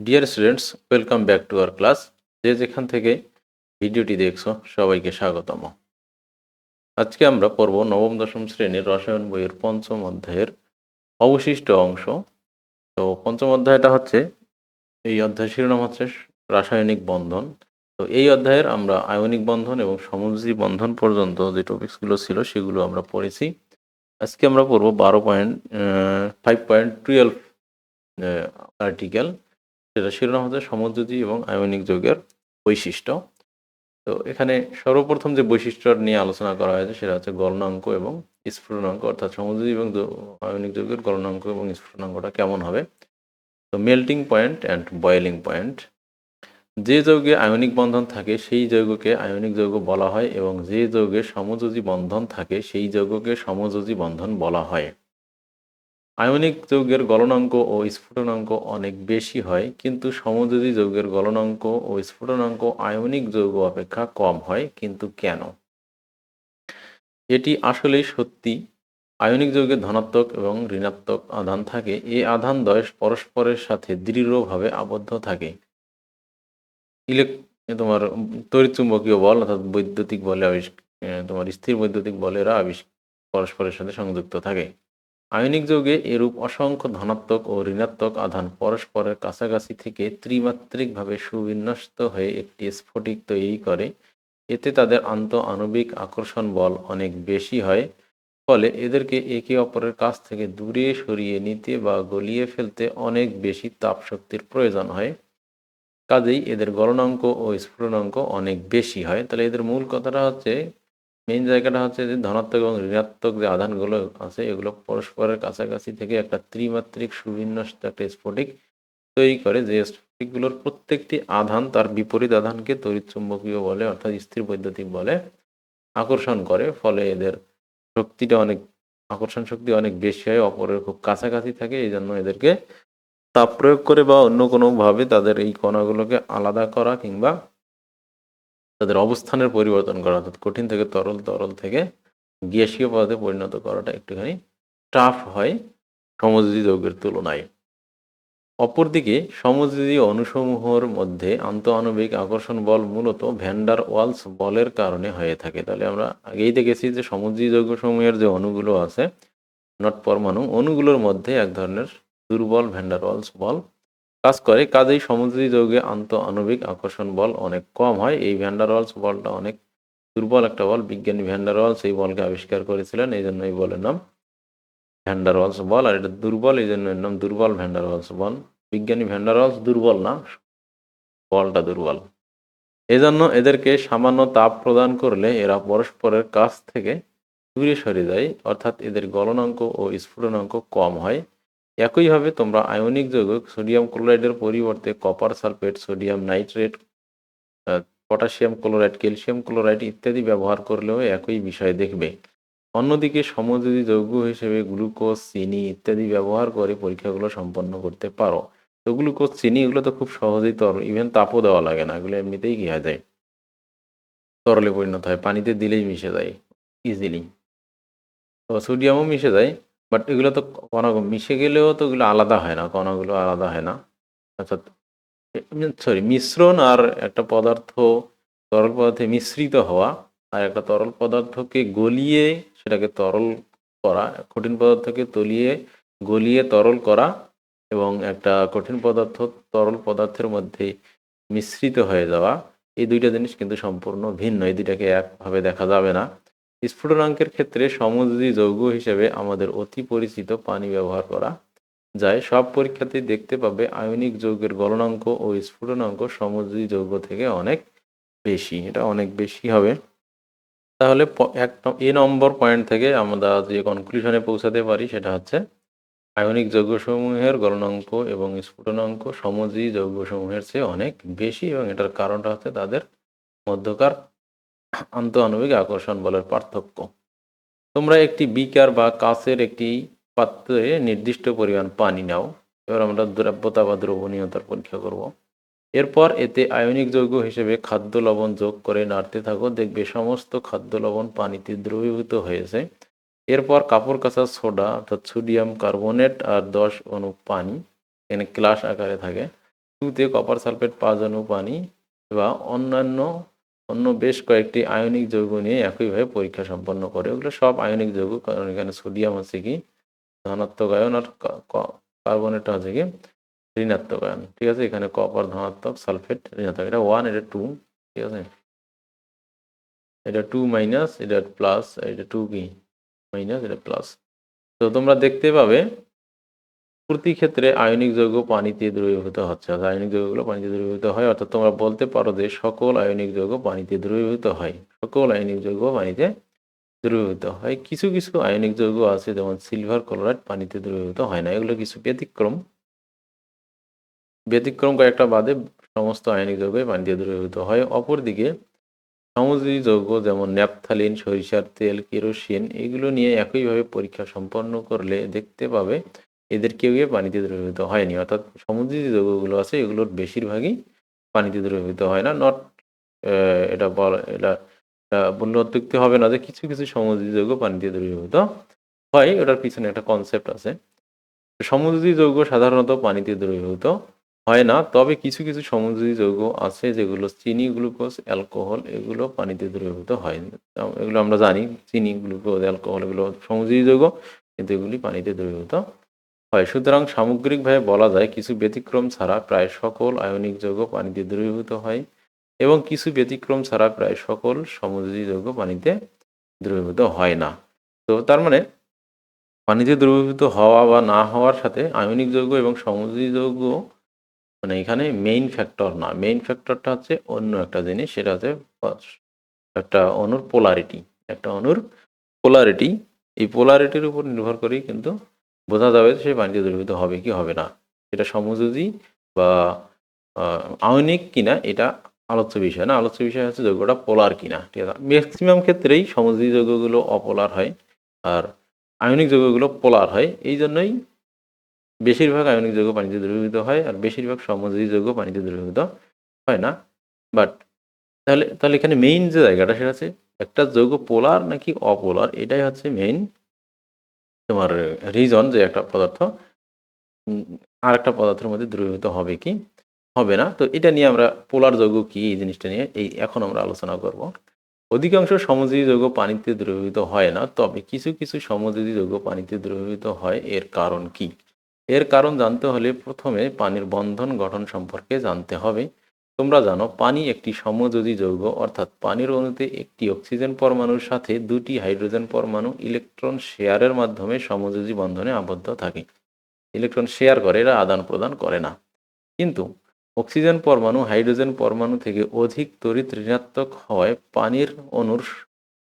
Dear students, welcome back to our class. যে যেখান থেকে ভিডিওটি দেখছো সবাইকে স্বাগতম। আজকে আমরা পড়ব নবম দশম শ্রেণীর রসায়ন বইয়ের পঞ্চম অধ্যায়ের অবশিষ্ট অংশ। তো পঞ্চম অধ্যায়টা হচ্ছে, এই অধ্যায় শিরোনাম হচ্ছে রাসায়নিক বন্ধন। তো এই অধ্যায়ের আমরা আয়নিক বন্ধন এবং সমযোজী বন্ধন পর্যন্ত যে টপিকসগুলো ছিল সেগুলো আমরা পড়েছি। আজকে আমরা পড়ব 5.12 আর্টিকেল। সেটা শিরোনাম হচ্ছে সমযোজী এবং আয়নিক যৌগের বৈশিষ্ট্য। তো এখানে সর্বপ্রথম যে বৈশিষ্ট্য নিয়ে আলোচনা করা হয়েছে সেটা হচ্ছে গলনাঙ্ক এবং স্ফুটনাঙ্ক, অর্থাৎ সমযোজী এবং আয়নিক যৌগের গলনাঙ্ক এবং স্ফুটনাঙ্কটা কেমন হবে। তো melting point and boiling point. যে যৌগে আয়নিক বন্ধন থাকে সেই যৌগকে আয়নিক যৌগ বলা হয় এবং যে যৌগে সমযোজী বন্ধন থাকে সেই যৌগকে সমযোজী বন্ধন বলা হয়। আয়নিক যৌগের গলনাঙ্ক ও স্ফুটনাঙ্ক অনেক বেশি হয়, কিন্তু সমযোজী যৌগের গলনাঙ্ক ও স্ফুটনাঙ্ক আয়নিক যৌগ অপেক্ষা কম হয়। কিন্তু কেন? এটি আসলেই সত্যি। আয়নিক যৌগে ধনাত্মক এবং ঋণাত্মক আধান থাকে। এই আধানদ্বয় পরস্পরের সাথে দৃঢ়ভাবে আবদ্ধ থাকে। ইলেক তোমার তড়িৎচুম্বকীয় বল অর্থাৎ বৈদ্যুতিক বলে তোমার স্থির বৈদ্যুতিক বলেরা পরস্পরের সাথে সংযুক্ত থাকে। আয়নিক যৌগে এরূপ অসংখ্য ধনাত্মক ও ঋণাত্মক আধান পরস্পরের কাছাকাছি থেকে ত্রিমাত্রিকভাবে সুবিন্যস্ত হয়ে একটি স্ফটিক তৈরি করে। এতে তাদের আণবিক আকর্ষণ বল অনেক বেশি হয়, ফলে এদেরকে একে অপরের কাছ থেকে দূরে সরিয়ে নিতে বা গলিয়ে ফেলতে অনেক বেশি তাপশক্তির প্রয়োজন হয়। কাজেই এদের গলনাঙ্ক ও স্ফুটনাঙ্ক অনেক বেশি হয়। তাহলে এদের মূল কথাটা হচ্ছে, মেইন জায়গাটা হচ্ছে যে ধনাত্মক এবং ঋণাত্মক যে আধানগুলো আছে এগুলো পরস্পরের কাছাকাছি থেকে একটা ত্রিমাত্রিক সুবিন্যস্ত একটা স্ফটিক তৈরি করে, যে স্ফটিকগুলোর প্রত্যেকটি আধান তার বিপরীত আধানকে তড়িৎচুম্বকীয় বলে অর্থাৎ স্থির বৈদ্যুতিক বলে আকর্ষণ করে। ফলে এদের শক্তিটা অনেক, আকর্ষণ শক্তি অনেক বেশি হয়, অপরের খুব কাছাকাছি থাকে। এই জন্য এদেরকে তাপ প্রয়োগ করে বা অন্য কোনোভাবে তাদের এই কণাগুলোকে আলাদা করা কিংবা তাদের অবস্থানের পরিবর্তন করা, অর্থাৎ কঠিন থেকে তরল, তরল থেকে গ্যাসীয় পদার্থে পরিণত করাটা একটুখানি টাফ হয় সমযোজী যৌগের তুলনায়। অপরদিকে সমযোজী অণুসমূহের মধ্যে আন্তঃআণবিক আকর্ষণ বল মূলত ভ্যান্ডার ওয়ালস বলের কারণে হয়ে থাকে। তাহলে আমরা আগেই দেখেছি যে সমযোজী যৌগসমূহের যে অণুগুলো আছে, নট পরমাণু, অণুগুলোর মধ্যে এক ধরনের দুর্বল ভ্যান্ডার ওয়ালস বল কাজ করে। কাজেই সমযোজী যৌগে আন্তঃআণবিক আকর্ষণ বল অনেক কম হয়। এই ভ্যান্ডার ওয়ালস বলটা অনেক দুর্বল একটা বল। বিজ্ঞানী ভ্যান্ডার ওয়ালস এই বলকে আবিষ্কার করেছিলেন, এই জন্য এই বলের নাম ভ্যান্ডার ওয়ালস বল। আর এটা দুর্বল, এই জন্য এর নাম দুর্বল ভ্যান্ডার ওয়ালস বল। বিজ্ঞানী ভ্যান্ডার ওয়ালস দুর্বল না, বলটা দুর্বল। এজন্য এদেরকে সামান্য তাপ প্রদান করলে এরা পরস্পরের কাছ থেকে দূরে সরে যায়, অর্থাৎ এদের গলনাঙ্ক ও স্ফুটনাঙ্ক কম হয়। একইভাবে তোমরা আয়নিক যৌগ সোডিয়াম ক্লোরাইডের পরিবর্তে copper sulphate, sodium nitrate, potassium chloride, calcium chloride ইত্যাদি ব্যবহার করলেও একই বিষয় দেখবে। অন্যদিকে সমযোজী যৌগ হিসেবে গ্লুকোজ, চিনি ইত্যাদি ব্যবহার করে পরীক্ষাগুলো সম্পন্ন করতে পারো। তো গ্লুকোজ, চিনি এগুলো তো খুব সহজেই তরল, ইভেন তাপও দেওয়া লাগে না, এগুলো এমনিতেই কি হয়ে যায়, তরলে পরিণত হয়, পানিতে দিলেই মিশে যায় ইজিলি। তো সোডিয়ামও মিশে যায়, বাট এগুলো তো কণা মিশে গেলেও তো এগুলো আলাদা হয় না, কণাগুলো আলাদা হয় না। অর্থাৎ মিশ্রণ আর একটা পদার্থ তরল পদার্থে মিশ্রিত হওয়া, আর একটা তরল পদার্থকে গলিয়ে সেটাকে তরল করা, কঠিন পদার্থকে গলিয়ে তরল করা, এবং একটা কঠিন পদার্থ তরল পদার্থের মধ্যে মিশ্রিত হয়ে যাওয়া, এই দুইটা জিনিস কিন্তু সম্পূর্ণ ভিন্ন। এই দুইটাকে একভাবে দেখা যাবে না। স্ফুটনাঙ্কের ক্ষেত্রে সমযোজী যৌগ হিসেবে আমাদের অতি পরিচিত পানি ব্যবহার করা যায়। সব পরীক্ষাতেই দেখতে পাবে আয়নিক যৌগের গলনাঙ্ক ও স্ফুটনাঙ্ক সমযোজী যৌগ থেকে অনেক বেশি, এটা অনেক বেশি হবে। তাহলে এ নম্বর পয়েন্ট থেকে আমরা যে কনক্লুশনে পৌঁছাতে পারি সেটা হচ্ছে, আয়নিক যৌগসমূহের গলনাঙ্ক এবং স্ফুটনাঙ্ক সমযোজী যৌগসমূহের চেয়ে অনেক বেশি, এবং এটার কারণটা হচ্ছে তাদের মধ্যকার আন্তঃআণবিক আকর্ষণ বলের পার্থক্য। তোমরা একটি বিকার বা কাচের একটি পাত্রে নির্দিষ্ট পরিমাণ পানি নাও। এবার আমরা দ্রব্যতা বা দ্রবণীয়তার পরীক্ষা করব। এরপর এতে আয়নিক যৌগ হিসেবে খাদ্য লবণ যোগ করে নাড়তে থাকো, দেখবে সমস্ত খাদ্য লবণ পানিতে দ্রবীভূত হয়েছে। এরপর কাপড় কাচা সোডা অর্থাৎ সোডিয়াম কার্বনেট আর 10 অণু পানি, এখানে ক্লাস আকারে থাকে, 2 তে কপার সালফেট 5 অণু পানি বা অন্য বেশ কয়েকটি আয়নিক যৌগ নিয়ে একইভাবে পরীক্ষা সম্পন্ন করে। ওগুলো সব আয়নিক যৌগ, কারণ এখানে সোডিয়াম হচ্ছে কি ধনাত্মক আয়ন আর কার্বনেটটা হচ্ছে কি ঋণাত্মক আয়ন। ঠিক আছে, এখানে কপার ধনাত্মক, সালফেট ঋণাত্মক, এটা 1 এটা 2। ঠিক আছে, এটা 2 মাইনাস, এটা প্লাস, এটা 2 কি মাইনাস, এটা প্লাস। তো তোমরা দেখতে পাবে প্রতি ক্ষেত্রে আয়নিক যৌগ পানিতে দ্রবীভূত হচ্ছে, অর্থাৎ আয়নিক যৌগগুলো পানিতে দ্রবীভূত হয়। অর্থাৎ তোমরা বলতে পারো যে সকল আয়নিক যৌগ পানিতে দ্রবীভূত হয়, সকল আয়নিক যৌগ পানিতে দ্রবীভূত হয়। কিছু কিছু আয়নিক যৌগ আছে যেমন সিলভার ক্লোরাইড পানিতে দ্রবীভূত হয় না, এগুলো কিছু ব্যতিক্রম কয়েকটা বাদে সমস্ত আয়নিক যৌগই পানিতে দ্রবীভূত হয়। অপরদিকে সমযোজী যৌগ যেমন ন্যাপথালিন, সরিষার তেল, কেরোসিন এগুলো নিয়ে একইভাবে পরীক্ষা সম্পন্ন করলে দেখতে পাবে এদের কেউই পানিতে দ্রবীভূত হয়নি। অর্থাৎ সমযোজী যৌগগুলো আছে এগুলোর বেশিরভাগই পানিতে দ্রবীভূত হয় না। এটা বললে অত্যুক্তি হবে না যে কিছু কিছু সমযোজী যৌগ পানিতে দ্রবীভূত হয়, ওটার পিছনে একটা কনসেপ্ট আছে। সমযোজী যৌগ সাধারণত পানিতে দ্রবীভূত হয় না, তবে কিছু কিছু সমযোজী যৌগ আছে যেগুলো চিনি, গ্লুকোজ, অ্যালকোহল এগুলো পানিতে দ্রবীভূত হয়। এগুলো আমরা জানি, চিনি, গ্লুকোজ, অ্যালকোহল এগুলো সমযোজী যৌগ, কিন্তু এগুলি পানিতে দ্রবীভূত হয়। সুতরাং সামগ্রিকভাবে বলা যায় কিছু ব্যতিক্রম ছাড়া প্রায় সকল আয়নিক যৌগ পানিতে দ্রবীভূত হয় এবং কিছু ব্যতিক্রম ছাড়া প্রায় সকল সমযোজী যৌগ পানিতে দ্রবীভূত হয় না। তো তার মানে পানিতে দ্রবীভূত হওয়া বা না হওয়ার সাথে আয়নিক যৌগ এবং সমযোজী যৌগ মানে এখানে মেইন ফ্যাক্টর না। মেইন ফ্যাক্টরটা হচ্ছে অন্য একটা জিনিস, সেটা হচ্ছে একটা অণুর পোলারিটি। একটা অণুর পোলারিটি, এই পোলারিটির উপর নির্ভর করেই কিন্তু বোঝা যাবে সে পানিতে দ্রবীভূত হবে কি হবে না। এটা সমযোজী বা আয়নিক কিনা এটা আলোচ্য বিষয় না। আলোচ্য বিষয় হচ্ছে যৌগটা পোলার কিনা। ঠিক আছে, ম্যাক্সিমাম ক্ষেত্রেই সমযোজী যৌগগুলো অপোলার হয় আর আয়নিক যৌগগুলো পোলার হয়। এই জন্যই বেশিরভাগ আয়নিক যৌগ পানিতে দ্রবীভূত হয় আর বেশিরভাগ সমযোজী যৌগ পানিতে দ্রবীভূত হয় না। বাট তাহলে তাহলে এখানে মেইন যে জায়গাটা সেটা হচ্ছে একটা যৌগ পোলার নাকি অপোলার, এটাই হচ্ছে মেইন তোমার রিজন যে একটা পদার্থ আর একটা পদার্থের মধ্যে দ্রবীভূত হবে কি হবে না। তো এটা নিয়ে আমরা পোলার যৌগ কি এই জিনিসটা নিয়ে এখন আমরা আলোচনা করব। অধিকাংশ সমযোজী যৌগ পানিতে দ্রবীভূত হয় না, তবে কিছু কিছু সমযোজী যৌগ পানিতে দ্রবীভূত হয়। এর কারণ কি? এর কারণ জানতে হলে প্রথমে পানির বন্ধন গঠন সম্পর্কে জানতে হবে। তোমরা জানো পানি একটি সমযোজী যৌগ, অর্থাৎ পানির অণুতে একটি অক্সিজেন পরমাণুর সাথে দুটি হাইড্রোজেন পরমাণু ইলেকট্রন শেয়ারের মাধ্যমে সমযোজী বন্ধনে আবদ্ধ থাকে। ইলেকট্রন শেয়ার করে, এরা আদান প্রদান করে না। কিন্তু অক্সিজেন পরমাণু হাইড্রোজেন পরমাণু থেকে অধিক তড়িৎ ঋণাত্মক হওয়ায় পানির অণুর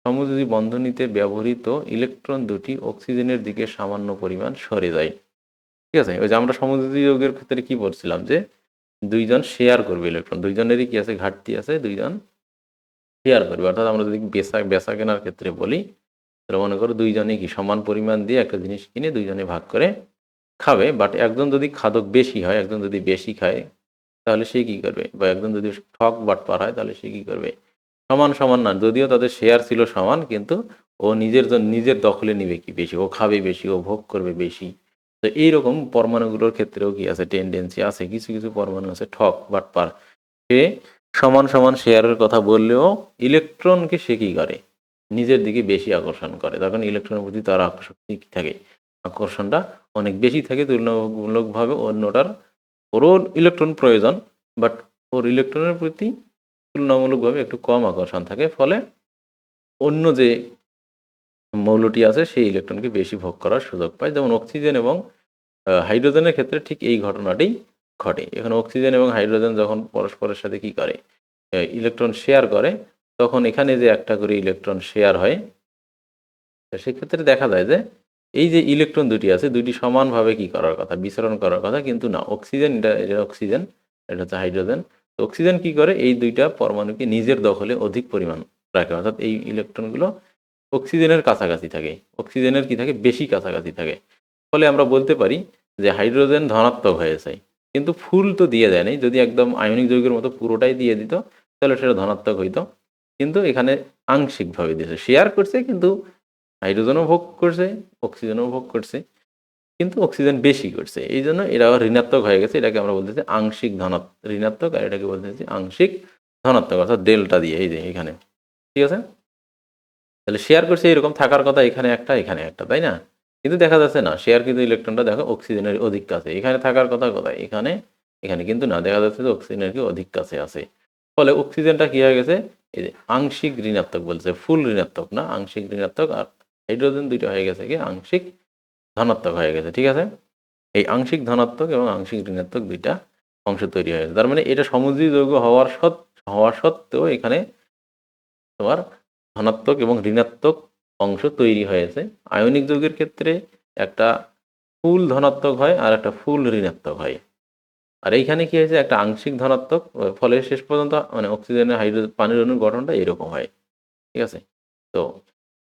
সমযোজী বন্ধনীতে ব্যবহৃত ইলেকট্রন দুটি অক্সিজেনের দিকে সামান্য পরিমাণ সরে যায়। ঠিক আছে, ওই যে আমরা সমযোজী যৌগের ক্ষেত্রে কি বলছিলাম যে দুইজন শেয়ার করবে ইলেকট্রন, দুইজনেরই কি আছে ঘাটতি আছে, দুইজন শেয়ার করবে। অর্থাৎ আমরা যদি বেচা কেনার ক্ষেত্রে বলি তাহলে মনে করো দুইজনে কি সমান পরিমাণ দিয়ে একটা জিনিস কিনে দুইজনে ভাগ করে খাবে। বাট একজন যদি খাদক বেশি হয়, একজন যদি বেশি খায় তাহলে সে কি করবে, বা একজন যদি ঠক বাটপার হয় তাহলে সে কি করবে, সমান সমান না, যদিও তাদের শেয়ার ছিল সমান কিন্তু ও নিজের দখলে নিবে কি বেশি, ও খাবে বেশি, ও ভোগ করবে বেশি। তো এইরকম পরমাণুগুলোর ক্ষেত্রেও কি আছে, টেন্ডেন্সি আছে, কিছু কিছু পরমাণু আছে ঠক বাটপার, সে সমান সমান শেয়ারের কথা বললেও ইলেকট্রনকে সে কি করে নিজের দিকে বেশি আকর্ষণ করে, তখন ইলেকট্রনের প্রতি তার আকর্ষণ থাকে, আকর্ষণটা অনেক বেশি থাকে তুলনামূলকভাবে অন্যটার। ওরও ইলেকট্রন প্রয়োজন, বাট ওর ইলেকট্রনের প্রতি তুলনামূলকভাবে একটু কম আকর্ষণ থাকে, ফলে অন্য যে মৌলটি আছে সেই ইলেকট্রনকে বেশি ভোগ করার সুযোগ পায়। যেমন অক্সিজেন এবং হাইড্রোজেনের ক্ষেত্রে ঠিক এই ঘটনাটি ঘটে। এখানে অক্সিজেন এবং হাইড্রোজেন যখন পরস্পরের সাথে কি করে, ইলেকট্রন শেয়ার করে, তখন এখানে যে একটা করে ইলেকট্রন শেয়ার হয়, সেক্ষেত্রে দেখা যায় যে এই যে ইলেকট্রন দুটি আছে দুটি সমানভাবে কি করার কথা, বিচরণ করার কথা, কিন্তু না, অক্সিজেন এটা অক্সিজেন, এটা হচ্ছে হাইড্রোজেন। তো অক্সিজেন কি করে, এই দুইটা পরমাণুকে নিজের দখলে অধিক পরিমাণ রাখে, অর্থাৎ এই ইলেকট্রনগুলো অক্সিজেনের কাছাকাছি থাকে, অক্সিজেনের কি থাকে বেশি কাছাকাছি থাকে। ফলে আমরা বলতে পারি যে হাইড্রোজেন ধনাত্মক হয়েছে, কিন্তু ফুল তো দিয়ে দেয় নাই। যদি একদম আয়নিক যৌগের মতো পুরোটাই দিয়ে দিত তাহলে সেটা ধনাত্মক হইতো, কিন্তু এখানে আংশিকভাবে দিয়েছে, শেয়ার করছে, কিন্তু হাইড্রোজেনও ভোগ করছে, অক্সিজেনও ভোগ করছে। কিন্তু অক্সিজেন বেশি করছে, এই জন্য এরা ঋণাত্মক হয়ে গেছে। এটাকে আমরা বলতেছি আংশিক ঋণাত্মক, আর এটাকে বলতেছি আংশিক ধনাত্মক, অর্থাৎ ডেল্টা দিয়ে, এই যে এখানে। ঠিক আছে, তাহলে শেয়ার করছে এরকম থাকার কথা, এখানে একটা এখানে একটা, তাই না? কিন্তু দেখা যাচ্ছে না, শেয়ার কিন্তু ইলেকট্রনটা দেখো অক্সিজেনের অধিক কাছে, এখানে থাকার কথা কোথায়, এখানে, এখানে কিন্তু না, দেখা যাচ্ছে যে অক্সিজেনের কি অধিক কাছে আছে। ফলে অক্সিজেনটা কি হয়ে গেছে, এই যে আংশিক ঋণাত্মক বলছে, ফুল ঋণাত্মক না, আংশিক ঋণাত্মক। আর হাইড্রোজেন দুইটা হয়ে গেছে কি আংশিক ধনাত্মক হয়ে গেছে। ঠিক আছে, এই আংশিক ধনাত্মক এবং আংশিক ঋণাত্মক দুইটা অংশ তৈরি হয়ে গেছে। তার মানে এটা সমুদ্রী যৌগ হওয়া সত্ত্বেও এখানে তোমার ধনাত্মক এবং ঋণাত্মক অংশ তৈরি হয়েছে। আয়নিক যৌগের ক্ষেত্রে একটা ফুল ধনাত্মক হয় আর একটা ফুল ঋণাত্মক হয়। আর এইখানে কি হয়েছে, একটা আংশিক ধনাত্মক, ফলে শেষ পর্যন্ত মানে অক্সিজেনের হাইড্রোজেন পানির অণুর গঠনটা এরকম হয়। ঠিক আছে, তো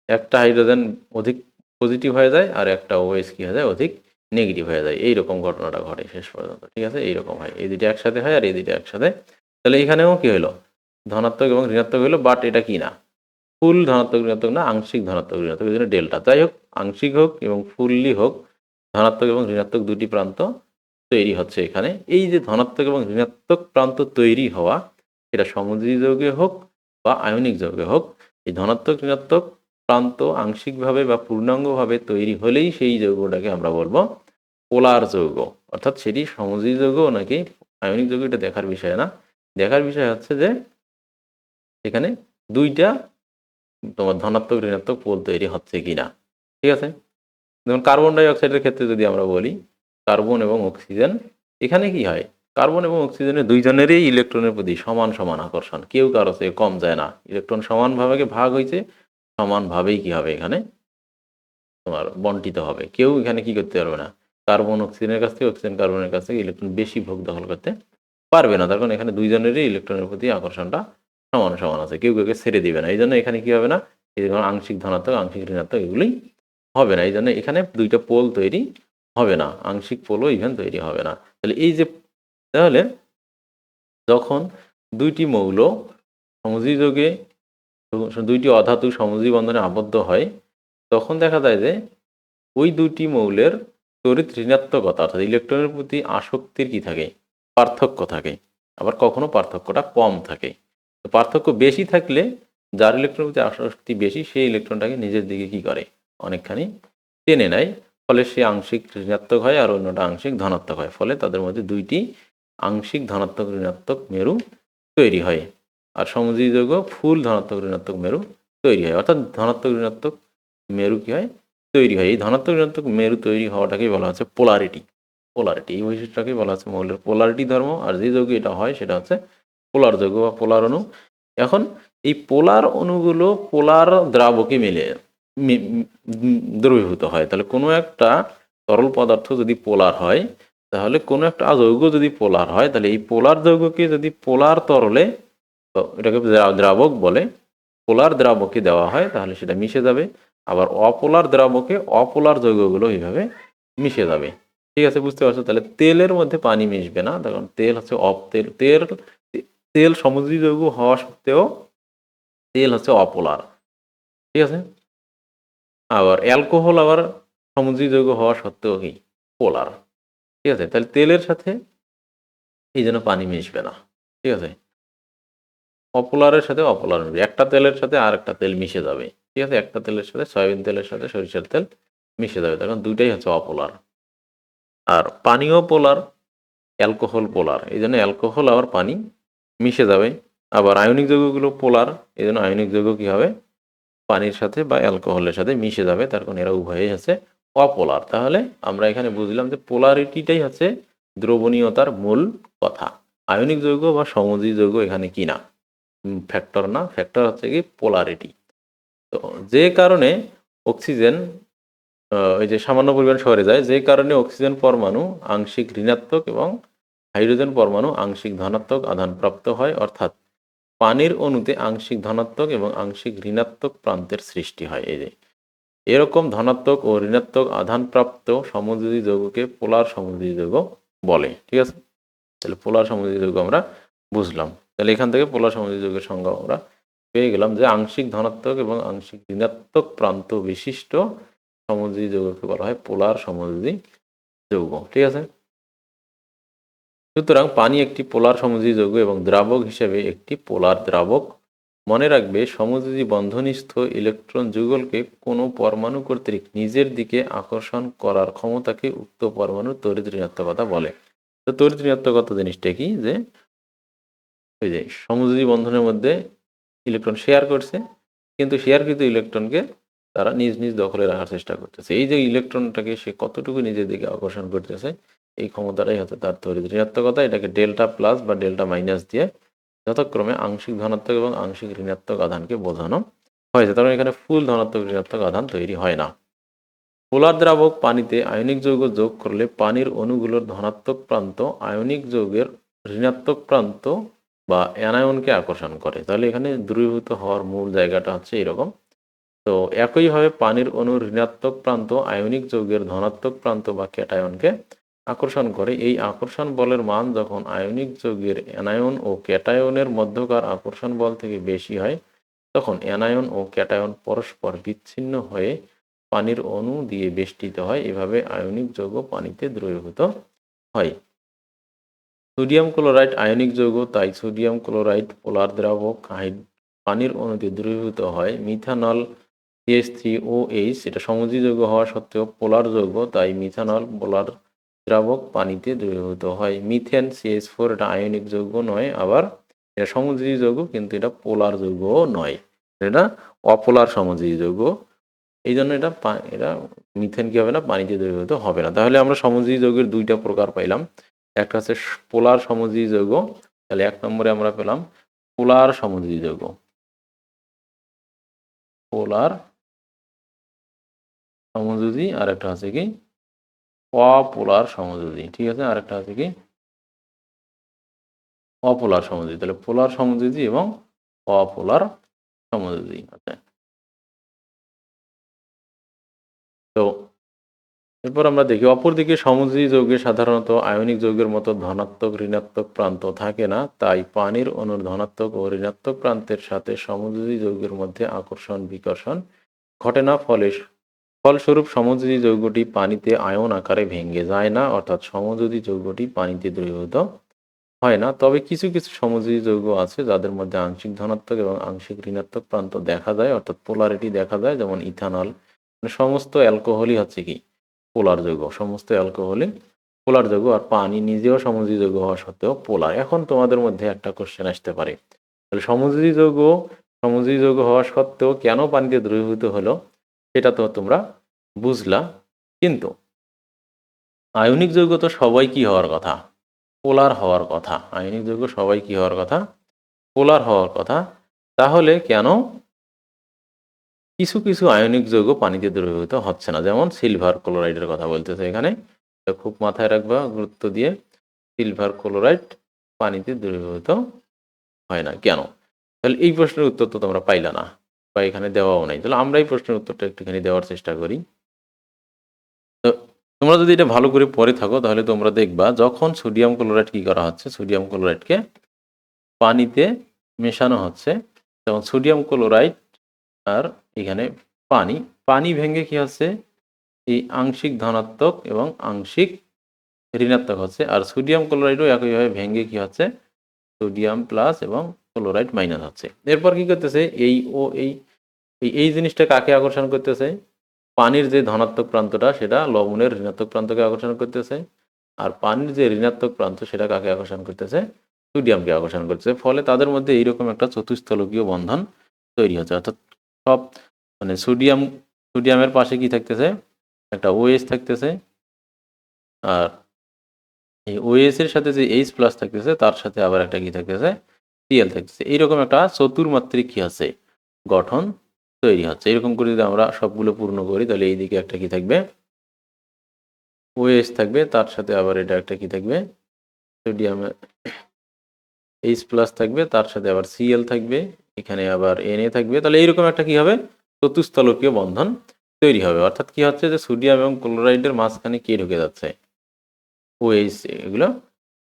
একটা হাইড্রোজেন অধিক পজিটিভ হয়ে যায় আর একটা ওএইচ কি হয়ে যায়, অধিক নেগেটিভ হয়ে যায়, এইরকম ঘটনাটা ঘটে শেষ পর্যন্ত। ঠিক আছে, এইরকম হয়, এই দুইটা একসাথে হয় আর এই দুইটা একসাথে। তাহলে এখানেও কি হলো, ধনাত্মক এবং ঋণাত্মক হলো, বাট এটা কি না, ফুল ধনাত্মক ঋণাত্মক না, আংশিক ধনাত্মক ঋণাত্মক, এই জন্য ডেল্টা। যাই হোক, আংশিক হোক এবং ফুললি হোক, ধনাত্মক এবং ঋণাত্মক দুটি প্রান্ত তৈরি হচ্ছে এখানে। এই যে ধনাত্মক এবং ঋণাত্মক প্রান্ত তৈরি হওয়া, এটা সমুদ্রী যৌগে হোক বা আয়নিক যৌগে হোক, এই ধনাত্মক ঋণাত্মক প্রান্ত আংশিকভাবে বা পূর্ণাঙ্গভাবে তৈরি হলেই সেই যৌগটাকে আমরা বলবো পোলার যৌগ। অর্থাৎ সেটি সমুদ্রী যৌগ নাকি আয়নিক যৌগ, এটা দেখার বিষয় না। দেখার বিষয় হচ্ছে যে এখানে দুইটা তোমার ধনাত্মক ঋণাত্মক পোল তৈরি হচ্ছে কিনা। ঠিক আছে, যেমন কার্বন ডাই অক্সাইডের ক্ষেত্রে যদি আমরা বলি, কার্বন এবং অক্সিজেন, এখানে কি হয়, কার্বন এবং অক্সিজেনের দুইজনেরই ইলেকট্রনের প্রতি সমান সমান আকর্ষণ, কেউ কারো থেকে কম যায় না, ইলেকট্রন সমানভাবে ভাগ হয়েছে, সমানভাবেই কি হবে এখানে তোমার বন্টিত হবে, কেউ এখানে কি করতে পারবে না, কার্বন অক্সিজেনের কাছ থেকে, অক্সিজেন কার্বনের কাছ থেকে ইলেকট্রন বেশি ভোগ দখল করতে পারবে না। তার কারণ এখানে দুইজনেরই ইলেকট্রনের প্রতি আকর্ষণটা সমান সমান আছে, কেউ কেউকে ছেড়ে দিবে না। এই জন্য এখানে কি হবে না, এই যেমন আংশিক ধনাত্মক আংশিক ঋণাত্মক এগুলি হবে না, এই জন্য এখানে দুইটা পোল তৈরি হবে না, আংশিক পোলও ইভেন তৈরি হবে না। তাহলে এই যে, তাহলে যখন দুইটি মৌল সমুদ্রী যৌগে, দুইটি অধাতু সমুদ্রী বন্ধনে আবদ্ধ হয়, তখন দেখা যায় যে ওই দুইটি মৌলের তড়িৎ ঋণাত্মকতা, অর্থাৎ ইলেকট্রনের প্রতি আসক্তির কি থাকে, পার্থক্য থাকে। আবার কখনো পার্থক্যটা কম থাকে। তো পার্থক্য বেশি থাকলে যার ইলেকট্রনের প্রতি আসক্তি বেশি, সেই ইলেকট্রনটাকে নিজের দিকে কি করে, অনেকখানি টেনে নেয়। ফলে সে আংশিক ঋণাত্মক হয় আর অন্যটা আংশিক ধনাত্মক হয়। ফলে তাদের মধ্যে দুইটি আংশিক ধনাত্মক ঋণাত্মক মেরু তৈরি হয়। আর সমুদ্রী যৌগ ফুল ধনাত্মক ঋণাত্মক মেরু তৈরি হয়, অর্থাৎ ধনাত্মক ঋণাত্মক মেরু কি হয়, তৈরি হয়। এই ধনাত্মক ঋণাত্মক মেরু তৈরি হওয়াটাকেই বলা হচ্ছে পোলারিটি। পোলারিটি এই বৈশিষ্ট্যটাকেই বলা হচ্ছে মৌলের পোলারিটি ধর্ম। আর যে যৌগে এটা হয় সেটা হচ্ছে পোলার যৌগ বা পোলার অণু। এখন এই পোলার অণুগুলো পোলার দ্রাবকে মিলে দ্রবীভূত হয়। তাহলে কোনো একটা তরল পদার্থ যদি পোলার হয়, তাহলে কোনো একটা যৌগ যদি পোলার হয়, তাহলে এই পোলার যৌগকে যদি পোলার তরলে, এটাকে দ্রাবক বলে, পোলার দ্রাবকে দেওয়া হয় তাহলে সেটা মিশে যাবে। আবার অপোলার দ্রাবকে অপোলার যৌগগুলো এইভাবে মিশে যাবে। ঠিক আছে, বুঝতে পারছো? তাহলে তেলের মধ্যে পানি মিশবে না, কারণ তেল হচ্ছে তেল তেল তেল সমুদ্রী যৌগ হওয়া সত্ত্বেও তেল হচ্ছে অপোলার। ঠিক আছে, আবার অ্যালকোহল আবার সমুদ্রী যৌগ হওয়া সত্ত্বেও কি পোলার। ঠিক আছে, তাহলে তেলের সাথে এই জন্য পানি মিশবে না। ঠিক আছে, অপোলারের সাথে অপোলার মিশবে, একটা তেলের সাথে আর একটা তেল মিশে যাবে। ঠিক আছে, একটা তেলের সাথে সয়াবিন তেলের সাথে সরিষার তেল মিশে যাবে, তখন দুইটাই হচ্ছে অপোলার। আর পানিও পোলার, অ্যালকোহল পোলার, এই জন্য অ্যালকোহল আবার পানি মিশে যাবে। আবার আয়নিক যৌগগুলো পোলার, এই জন্য আয়নিক যৌগ কী হবে, পানির সাথে বা অ্যালকোহলের সাথে মিশে যাবে, তার কারণ এরা উভয়ই হচ্ছে অপোলার। তাহলে আমরা এখানে বুঝলাম যে পোলারিটিটাই হচ্ছে দ্রবণীয়তার মূল কথা। আয়নিক যৌগ বা সমুদ্রী যৌগ এখানে কি না, ফ্যাক্টর না, ফ্যাক্টর হচ্ছে কি পোলারিটি। তো যে কারণে অক্সিজেন ওই যে সামান্য পরিমাণ সরে যায়, যে কারণে অক্সিজেন পরমাণু আংশিক ঋণাত্মক এবং হাইড্রোজেন পরমাণু আংশিক ধনাত্মক আধানপ্রাপ্ত হয়, অর্থাৎ পানির অণুতে আংশিক ধনাত্মক এবং আংশিক ঋণাত্মক প্রান্তের সৃষ্টি হয়। এই যে এরকম ধনাত্মক ও ঋণাত্মক আধানপ্রাপ্ত সমুদ্রী যৌগকে পোলার সমুদ্রী যৌগ বলে। ঠিক আছে, তাহলে পোলার সমুদ্রী যৌগ আমরা বুঝলাম। তাহলে এখান থেকে পোলার সমুদ্রী যৌগের সংজ্ঞা আমরা পেয়ে গেলাম যে আংশিক ধনাত্মক এবং আংশিক ঋণাত্মক প্রান্ত বিশিষ্ট সমুদ্রী যৌগকে বলা হয় পোলার সমুদ্রী যৌগ, ঠিক আছে। সুতরাং পানি একটি পোলার সমযোজী যৌগ এবং দ্রাবক হিসেবে একটি পোলার দ্রাবক। মনে রাখবে, সমযোজী বন্ধনস্থ ইলেকট্রন যুগলকে কোনো পরমাণু কর্তৃক নিজের দিকে আকর্ষণ করার ক্ষমতাকে উক্ত পরমাণুর তড়িৎ ঋণাত্মকতা বলে। তো তড়িৎ ঋণাত্মকতা জিনিসটা কি, যে ওই যে সমযোজী বন্ধনের মধ্যে ইলেকট্রন শেয়ার করছে, কিন্তু শেয়ারকৃত ইলেকট্রনকে তারা নিজ নিজ দখলে রাখার চেষ্টা করতেছে। এই যে ইলেকট্রনটাকে সে কতটুকু নিজের দিকে আকর্ষণ করতেছে, এই ক্ষমতাটাই হচ্ছে তার তড়িৎ ঋণাত্মকতা। এটাকে ডেল্টা প্লাস বা ডেল্টা মাইনাস দিয়ে যথাক্রমে আংশিক ধনাত্মক এবং আংশিক ঋণাত্মক আধানকে বোঝানো হয়েছে। তার মানে এখানে ফুল ধনাত্মক ঋণাত্মক আধান তৈরি হয় না। পোলার দ্রাবক পানিতে আয়নিক যৌগ যোগ করলে পানির অণুগুলোর ধনাত্মক প্রান্ত আয়নিক যৌগের ঋণাত্মক প্রান্ত বা অ্যানায়নকে আকর্ষণ করে। তাহলে এখানে দ্রবীভূত হওয়ার মূল জায়গাটা হচ্ছে এরকম। তো একইভাবে পানির অণুর ঋণাত্মক প্রান্ত আয়নিক যৌগের ধনাত্মক প্রান্ত বা ক্যাটায়নকে আকর্ষণ করে। এই আকর্ষণ বলের মান যখন আয়নিক যৌগের অ্যানায়ন ও ক্যাটায়নের মধ্যকার আকর্ষণ বল থেকে বেশি হয়, তখন অ্যানায়ন ও ক্যাটায়ন পরস্পর বিচ্ছিন্ন হয়ে পানির অণু দিয়ে বেষ্টিত হয়। এভাবে আয়নিক যৌগ পানিতে দ্রবীভূত হয়। সোডিয়াম ক্লোরাইড আয়নিক যৌগ, তাই সোডিয়াম ক্লোরাইড পোলার দ্রাবক পানির অণুতে দ্রবীভূত হয়। মিথানল CH3OH এটা সমযোজী যৌগ হওয়া সত্ত্বেও পোলার যৌগ, তাই মিথানল পোলার দ্রাবক পানিতে দ্রবীভূত হয়। মিথেন CH4 এটা আয়নিক যৌগ নয়, আবার এটা সমযোজী যৌগ, কিন্তু এটা পোলার যৌগও নয়, এটা অপোলার সমযোজী যৌগ। এই জন্য এটা মিথেন কি হবে না, পানিতে দ্রবীভূত হবে না। তাহলে আমরা সমযোজী যৌগের দুইটা প্রকার পাইলাম। একটা হচ্ছে পোলার সমযোজী যৌগ, তাহলে 1 নম্বরে আমরা পেলাম পোলার সমযোজী যৌগ, পোলার সমযোজী। আর একটা হচ্ছে কি অপোলার সমযোজী, ঠিক আছে। আর একটা হচ্ছে কি অপোলার সমযোজী। তাহলে পোলার সমযোজী এবং অপোলার সমযোজী। আচ্ছা, তো এরপর আমরা দেখি অপরদিকে সমযোজী যৌগে সাধারণত আয়নিক যৌগের মতো ধনাত্মক ঋণাত্মক প্রান্ত থাকে না, তাই পানির অণুর ধনাত্মক ও ঋণাত্মক প্রান্তের সাথে সমযোজী যৌগের মধ্যে আকর্ষণ বিকর্ষণ ঘটে না। ফলস্বরূপ সমযোজী যৌগটি পানিতে আয়ন আকারে ভেঙে যায় না, অর্থাৎ সমযোজী যৌগটি পানিতে দ্রবীভূত হয় না। তবে কিছু কিছু সমযোজী যৌগ আছে যাদের মধ্যে আংশিক ধনাত্মক এবং আংশিক ঋণাত্মক প্রান্ত দেখা যায়, অর্থাৎ পোলারিটি দেখা যায়, যেমন ইথানল। মানে সমস্ত অ্যালকোহলই হচ্ছে কি পোলার যৌগ, সমস্ত অ্যালকোহলই পোলার যৌগ। আর পানি নিজেও সমযোজী যৌগ হওয়া সত্ত্বেও পোলার। এখন তোমাদের মধ্যে একটা কোশ্চেন আসতে পারে, তাহলে সমযোজী যৌগ হওয়া সত্ত্বেও কেন পানিতে দ্রবীভূত হলো, সেটা তো তোমরা বুঝলা। কিন্তু আয়নিক যৌগ তো সবাই কি হওয়ার কথা, পোলার হওয়ার কথা। আয়নিক যৌগ সবাই কি হওয়ার কথা, পোলার হওয়ার কথা। তাহলে কেন কিছু কিছু আয়নিক যৌগ পানিতে দ্রবীভূত হচ্ছে না? যেমন সিলভার ক্লোরাইডের কথা বলতেছে এখানে, এটা খুব মাথায় রাখবা গুরুত্ব দিয়ে। সিলভার ক্লোরাইড পানিতে দ্রবীভূত হয় না কেন? তাহলে এই প্রশ্নের উত্তর তো তোমরা পাইলা না, বা এখানে দেওয়াও নাই। তাহলে আমরা এই প্রশ্নের উত্তরটা একটুখানি দেওয়ার চেষ্টা করি। তো তোমরা যদি এটা ভালো করে পড়ে থাকো, তাহলে তোমরা দেখবা যখন সোডিয়াম ক্লোরাইড কি করা হচ্ছে, সোডিয়াম ক্লোরাইডকে পানিতে মেশানো হচ্ছে, যেমন সোডিয়াম ক্লোরাইড আর এখানে পানি, পানি ভেঙে কি হচ্ছে, এই আংশিক ধনাত্মক এবং আংশিক ঋণাত্মক হচ্ছে। আর সোডিয়াম ক্লোরাইডও একইভাবে ভেঙে কি হচ্ছে, সোডিয়াম প্লাস এবং ক্লোরাইড মাইনাস হচ্ছে। এরপর কি করতেছে, এই জিনিসটা কাকে আকর্ষণ করতেছে, পানির যে ধনাত্মক প্রান্তটা সেটা লবণের ঋণাত্মক প্রান্তকে আকর্ষণ করতেছে, আর পানির যে ঋণাত্মক প্রান্ত সেটা কাকে আকর্ষণ করতেছে, সোডিয়ামকে আকর্ষণ করতেছে। ফলে তাদের মধ্যে এইরকম একটা চতুস্থলকীয় বন্ধন তৈরি হচ্ছে। অর্থাৎ সব মানে সোডিয়ামের পাশে কি থাকতেছে, একটা OH থাকতেছে, আর এই OH এর সাথে যে H প্লাস থাকতেছে তার সাথে আবার একটা কি থাকতেছে, Cl থাকতেছে। এইরকম একটা চতুর্মাত্রিক কি আছে, গঠন তৈরি হচ্ছে। এরকম করে যদি আমরা সবগুলো পূর্ণ করি, তাহলে এইদিকে একটা কি থাকবে, OH থাকবে, তার সাথে আবার এটা একটা কি থাকবে, সোডিয়ামের H প্লাস থাকবে, তার সাথে আবার Cl থাকবে, এখানে আবার Na থাকবে। তাহলে এইরকম একটা কি হবে, চতুস্থলকীয় বন্ধন তৈরি হবে। অর্থাৎ কি হচ্ছে, যে সোডিয়াম এবং ক্লোরাইডের মাঝখানে কি ঢুকে যাচ্ছে, OH এগুলো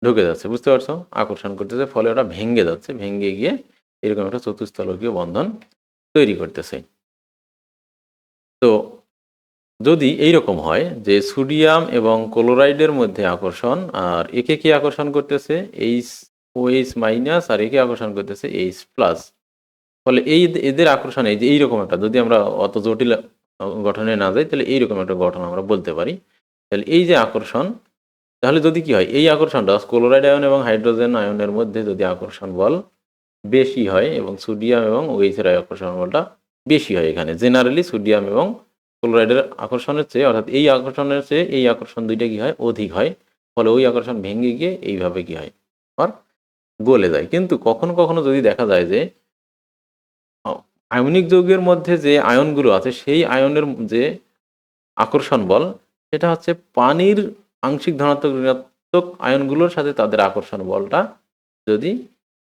ঢুকে যাচ্ছে, বুঝতে পারছো, আকর্ষণ করতেছে। ফলে ওটা ভেঙে যাচ্ছে, ভেঙে গিয়ে এরকম একটা চতুস্থলকীয় বন্ধন তৈরি করতেছে। তো যদি এইরকম হয় যে সোডিয়াম এবং ক্লোরাইডের মধ্যে আকর্ষণ, আর একে কি আকর্ষণ করতেছে এইচ, OH মাইনাস, আর একে আকর্ষণ করতেছে H প্লাস, ফলে এদের আকর্ষণ এই যে এইরকম একটা, যদি আমরা অত জটিল গঠনে না যাই তাহলে এইরকম একটা গঠন আমরা বলতে পারি। তাহলে এই যে আকর্ষণ, তাহলে যদি কি হয়, এই আকর্ষণটা ক্লোরাইড আয়ন এবং হাইড্রোজেন আয়নের মধ্যে যদি আকর্ষণ বল বেশি হয় এবং সোডিয়াম এবং OH এর আকর্ষণ বলটা বেশি হয়, এখানে জেনারেলি সোডিয়াম এবং ক্লোরাইডের আকর্ষণের চেয়ে, অর্থাৎ এই আকর্ষণের চেয়ে এই আকর্ষণ দুইটা কি হয়, অধিক হয়, ফলে ওই আকর্ষণ ভেঙে গিয়ে এইভাবে কি হয়, আর গলে যায়। কিন্তু কখনো কখনো যদি দেখা যায় যে আয়নিক যৌগের মধ্যে যে আয়নগুলো আছে সেই আয়নের যে আকর্ষণ বল, সেটা হচ্ছে পানির আংশিক ধনাত্মক ঋণাত্মক আয়নগুলোর সাথে তাদের আকর্ষণ বলটা যদি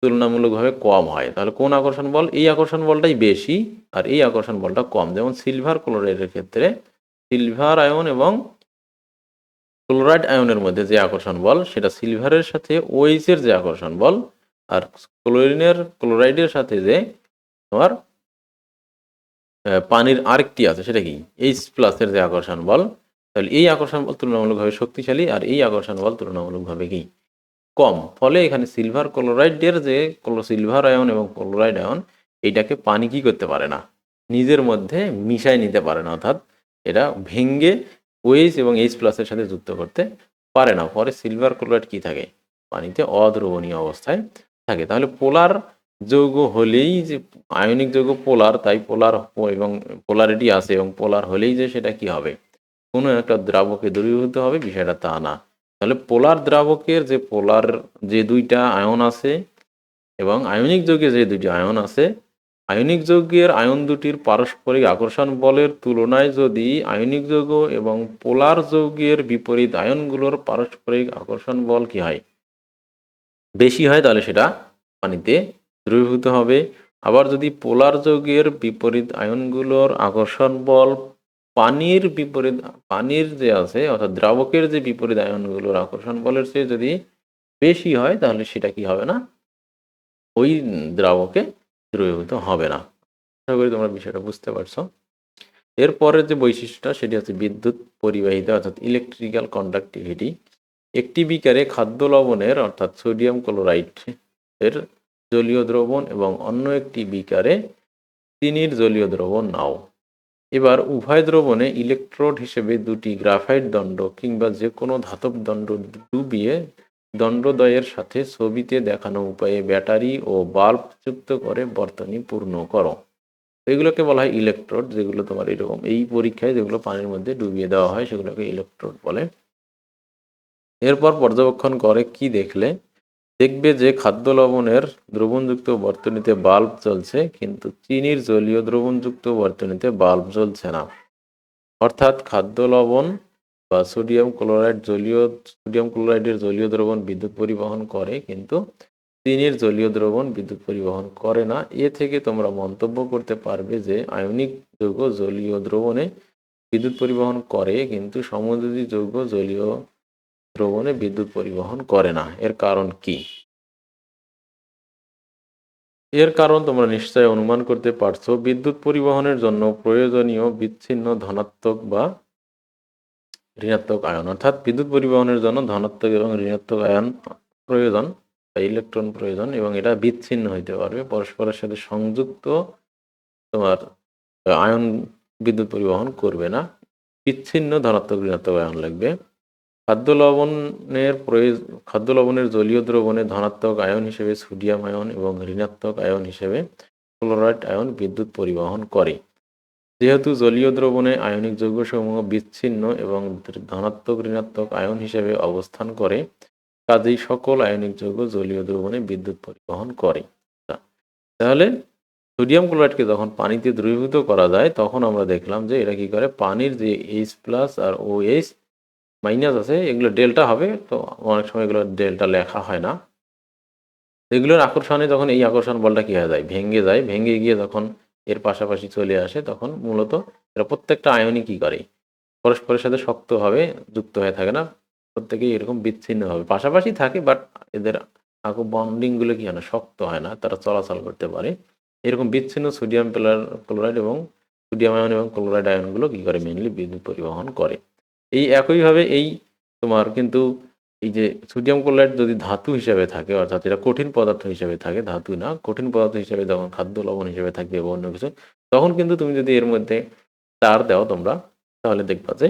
তুলনামূলকভাবে কম হয়, তাহলে কোন আকর্ষণ বল, এই আকর্ষণ বলটাই বেশি আর এই আকর্ষণ বলটা কম। যেমন সিলভার ক্লোরাইডের ক্ষেত্রে সিলভার আয়ন এবং ক্লোরাইড আয়নের মধ্যে যে আকর্ষণ বল, সেটা সিলভারের সাথে OH এর যে আকর্ষণ বল, আর ক্লোরাইডের সাথে যে তোমার পানির আরেকটি আছে সেটা কি H প্লাসের যে আকর্ষণ বল, তাহলে এই আকর্ষণ বল তুলনামূলকভাবে শক্তিশালী আর এই আকর্ষণ বল তুলনামূলকভাবে কি কম। ফলে এখানে সিলভার ক্লোরাইডের যে সিলভার আয়ন এবং ক্লোরাইড আয়ন, এইটাকে পানি কি করতে পারে না, নিজের মধ্যে মিশায় নিতে পারে না, অর্থাৎ এটা ভেঙ্গে OH এবং H প্লাসের সাথে যুক্ত করতে পারে না। পরে সিলভার ক্লোরাইড কি থাকে, পানিতে অদ্রবণীয় অবস্থায় থাকে। তাহলে পোলার যৌগ হলেই যে আয়নিক যৌগ পোলার, তাই পোলার এবং পোলারিটি আছে এবং পোলার হলেই যে সেটা কি হবে, কোনো একটা দ্রাবকে দ্রবীভূত হবে, বিষয়টা তা না। তাহলে পোলার দ্রাবকের যে পোলার যে দুইটা আয়ন আছে এবং আয়নিক যৌগে যে দুইটি আয়ন আছে, আয়নিক যৌগের আয়ন দুটির পারস্পরিক আকর্ষণ বলের তুলনায় যদি আয়নিক যৌগ এবং পোলার যৌগের বিপরীত আয়নগুলোর পারস্পরিক আকর্ষণ বল কি হয়, বেশি হয়, তাহলে সেটা পানিতে দ্রবীভূত হবে। আবার যদি পোলার যৌগের বিপরীত আয়নগুলোর আকর্ষণ বল পানির যে আছে অর্থাৎ দ্রাবকের যে বিপরীত আয়নগুলোর আকর্ষণ বলের চেয়ে যদি বেশি হয়, তাহলে সেটা কি হবে না, ওই দ্রাবকে দ্রবীভূত হবে না। আশা করি তোমরা বিষয়টা বুঝতে পারছো। এরপরের যে বৈশিষ্ট্যটা সেটি হচ্ছে বিদ্যুৎ পরিবাহিতা অর্থাৎ ইলেকট্রিক্যাল কন্ডাক্টিভিটি। একটি বিকারে খাদ্য লবণের অর্থাৎ সোডিয়াম ক্লোরাইড এর জলীয় দ্রবণ এবং অন্য একটি বিকারে চিনির জলীয় দ্রবণ নাও। এবার উভয় দ্রবণে ইলেকট্রোড হিসেবে দুটি গ্রাফাইট দণ্ড কিংবা যে কোনো ধাতব দণ্ড ডুবিয়ে দণ্ডদ্বয়ের সাথে ছবিতে দেখানো উপায়ে ব্যাটারি ও বাল্ব যুক্ত করে বর্তনী পূর্ণ করো। এগুলোকে বলা হয় ইলেকট্রোড, যেগুলো তোমার এরকম এই পরীক্ষায় যেগুলো পানির মধ্যে ডুবিয়ে দেওয়া হয় সেগুলোকে ইলেকট্রোড বলে। এরপর পর্যবেক্ষণ করে কি দেখলে, দেখবে যে খাদ্য লবণের দ্রবণযুক্ত বর্তনীতে বাল্ব জ্বলছে, কিন্তু চিনির জলীয় দ্রবণযুক্ত বর্তনীতে বাল্ব জ্বলছে না। অর্থাৎ খাদ্য লবণ বা সোডিয়াম ক্লোরাইডের জলীয় দ্রবণ বিদ্যুৎ পরিবহন করে, কিন্তু চিনির জলীয় দ্রবণ বিদ্যুৎ পরিবহন করে না। এ থেকে তোমরা মন্তব্য করতে পারবে যে আয়নিক যৌগ জলীয় দ্রবণে বিদ্যুৎ পরিবহন করে, কিন্তু সমযোজী যৌগ জলীয় দ্রবণে বিদ্যুৎ পরিবহন করে না। এর কারণ কি? এর কারণ তোমরা নিশ্চয়ই অনুমান করতে পারছো, বিদ্যুৎ পরিবহনের জন্য প্রয়োজনীয় বিচ্ছিন্ন ধনাত্মক বা ঋণাত্মক আয়ন, অর্থাৎ বিদ্যুৎ পরিবহনের জন্য ধনাত্মক এবং ঋণাত্মক আয়ন প্রয়োজন বা ইলেকট্রন প্রয়োজন, এবং এটা বিচ্ছিন্ন হইতে পারবে, পরস্পরের সাথে সংযুক্ত তোমার আয়ন বিদ্যুৎ পরিবহন করবে না। বিচ্ছিন্ন ধনাত্মক ঋণাত্মক আয়ন লাগবে। খাদ্য লবণের জলীয় দ্রবণে ধনাত্মক আয়ন হিসেবে সোডিয়াম আয়ন এবং ঋণাত্মক আয়ন হিসেবে ক্লোরাইড আয়ন বিদ্যুৎ পরিবহন করে। যেহেতু জলীয় দ্রবণে আয়নিক যৌগসমূহ বিচ্ছিন্ন এবং ধনাত্মক ঋণাত্মক আয়ন হিসেবে অবস্থান করে, কাজেই সকল আয়নিক যৌগ জলীয় দ্রবণে বিদ্যুৎ পরিবহন করে। তাহলে সোডিয়াম ক্লোরাইডকে যখন পানিতে দ্রবীভূত করা যায়, তখন আমরা দেখলাম যে এরা কি করে, পানির যে H প্লাস আর OH মাইনাস আছে এগুলো ডেল্টা হবে, তো অনেক সময় এগুলো ডেল্টা লেখা হয় না। এগুলোর আকর্ষণে যখন এই আকর্ষণ বলটা কি হয়ে যায়, ভেঙে যায়, ভেঙে গিয়ে যখন এর পাশাপাশি চলে আসে, তখন মূলত এরা প্রত্যেকটা আয়নই কি করে, পরস্পরের সাথে শক্তভাবে যুক্ত হয়ে থাকে না, প্রত্যেকেই এরকম বিচ্ছিন্ন হবে, পাশাপাশি থাকে, বাট এদের বন্ডিংগুলো কি হয় না, শক্ত হয় না, তারা চলাচল করতে পারে। এরকম বিচ্ছিন্ন সোডিয়াম ক্লোরাইড এবং সোডিয়াম আয়ন এবং ক্লোরাইড আয়নগুলো কী করে মেইনলি বিদ্যুৎ পরিবহন করে। এই একইভাবে এই তোমার কিন্তু এই যে সোডিয়াম ক্লোরাইড যদি ধাতু হিসাবে থাকে, অর্থাৎ এটা কঠিন পদার্থ হিসাবে থাকে, ধাতু না, কঠিন পদার্থ হিসাবে যখন খাদ্য লবণ হিসেবে থাকবে বা অন্য কিছু, তখন কিন্তু তুমি যদি এর মধ্যে তার দাও তোমরা, তাহলে দেখবা যে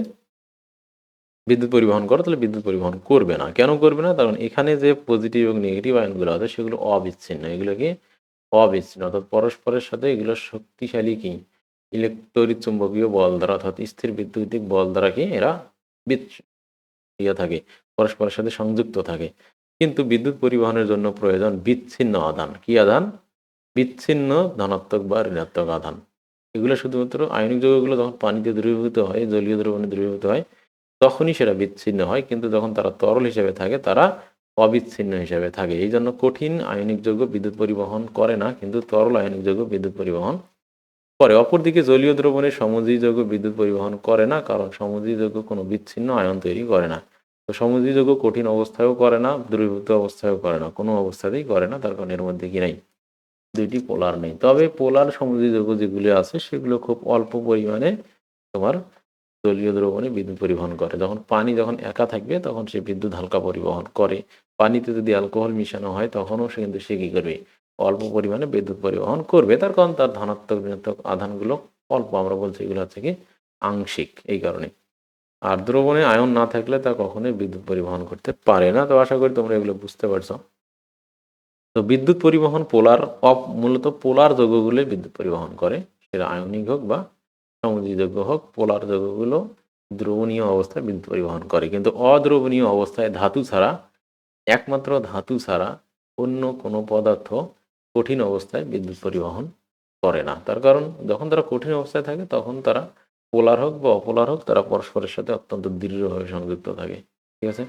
বিদ্যুৎ পরিবহন করো, তাহলে বিদ্যুৎ পরিবহন করবে না। কেন করবে না? কারণ এখানে যে পজিটিভ এবং নেগেটিভ আয়নগুলো আছে সেগুলো অবিচ্ছিন্ন। এগুলো কি অবিচ্ছিন্ন, অর্থাৎ পরস্পরের সাথে এগুলো শক্তিশালী কি তড়িৎ চুম্বকীয় বল দ্বারা, অর্থাৎ স্থির বিদ্যুতিক বল দ্বারা কি এরা ইয়ে থাকে, পরস্পরের সাথে সংযুক্ত থাকে। কিন্তু বিদ্যুৎ পরিবহনের জন্য প্রয়োজন বিচ্ছিন্ন আধান। কি আধান? বিচ্ছিন্ন ধনাত্মক বা ঋণাত্মক আধান। এগুলো শুধুমাত্র আয়নিক যৌগগুলো যখন পানিতে দ্রবীভূত হয়, জলীয় দ্রবণে দ্রবীভূত হয়, তখনই সেটা বিচ্ছিন্ন হয়। কিন্তু যখন তারা তরল হিসেবে থাকে তারা অবিচ্ছিন্ন হিসেবে থাকে। এই জন্য কঠিন আয়নিক যৌগ বিদ্যুৎ পরিবহন করে না, কিন্তু তরল আয়নিক যৌগ বিদ্যুৎ পরিবহন করে। অপরদিকে জলীয় দ্রবণে সমযোজী যৌগ বিদ্যুৎ পরিবহন করে না, কারণ সমযোজী যৌগ কোনো বিচ্ছিন্ন আয়ন তৈরি করে না। তো সমযোজী যৌগ কঠিন অবস্থায়ও করে না, দ্রবীভূত অবস্থায়ও করে না, কোনো অবস্থাতেই করে না। তার কারণ এর মধ্যে কি নাই? দুইটি পোলার নেই। তবে পোলার সমযোজী যৌগ যেগুলো আছে সেগুলো খুব অল্প পরিমাণে তোমার জলীয় দ্রবণে বিদ্যুৎ পরিবহন করে। যখন একা থাকবে তখন সে বিদ্যুৎ হালকা পরিবহন করে। পানিতে যদি অ্যালকোহল মিশানো হয় তখনও সে কী করবে? অল্প পরিমাণে বিদ্যুৎ পরিবহন করবে। তার কারণ তার ধনাত্মক ঋণাত্মক আধানগুলো অল্প, আমরা বলছি এগুলো হচ্ছে কি আংশিক, এই কারণে। আর দ্রবণে আয়ন না থাকলে তা কখনোই বিদ্যুৎ পরিবহন করতে পারে না। তো আশা করি তোমরা এগুলো বুঝতে পারছো। তো বিদ্যুৎ পরিবহন মূলত পোলার যৌগগুলোই বিদ্যুৎ পরিবহন করে, সেটা আয়নিক হোক বা সমযোজী যৌগ হোক। পোলার যৌগগুলো দ্রবণীয় অবস্থায় বিদ্যুৎ পরিবহন করে, কিন্তু অদ্রবণীয় অবস্থায় একমাত্র ধাতু ছাড়া অন্য কোনো পদার্থ কঠিন অবস্থায় বিদ্যুৎ পরিবহন করে না। তার কারণ যখন তারা কঠিন অবস্থায় থাকে তখন তারা পোলার হোক বা অপোলার হোক, তারা পরস্পরের সাথে অত্যন্ত দৃঢ়ভাবে সংযুক্ত থাকে। ঠিক আছে?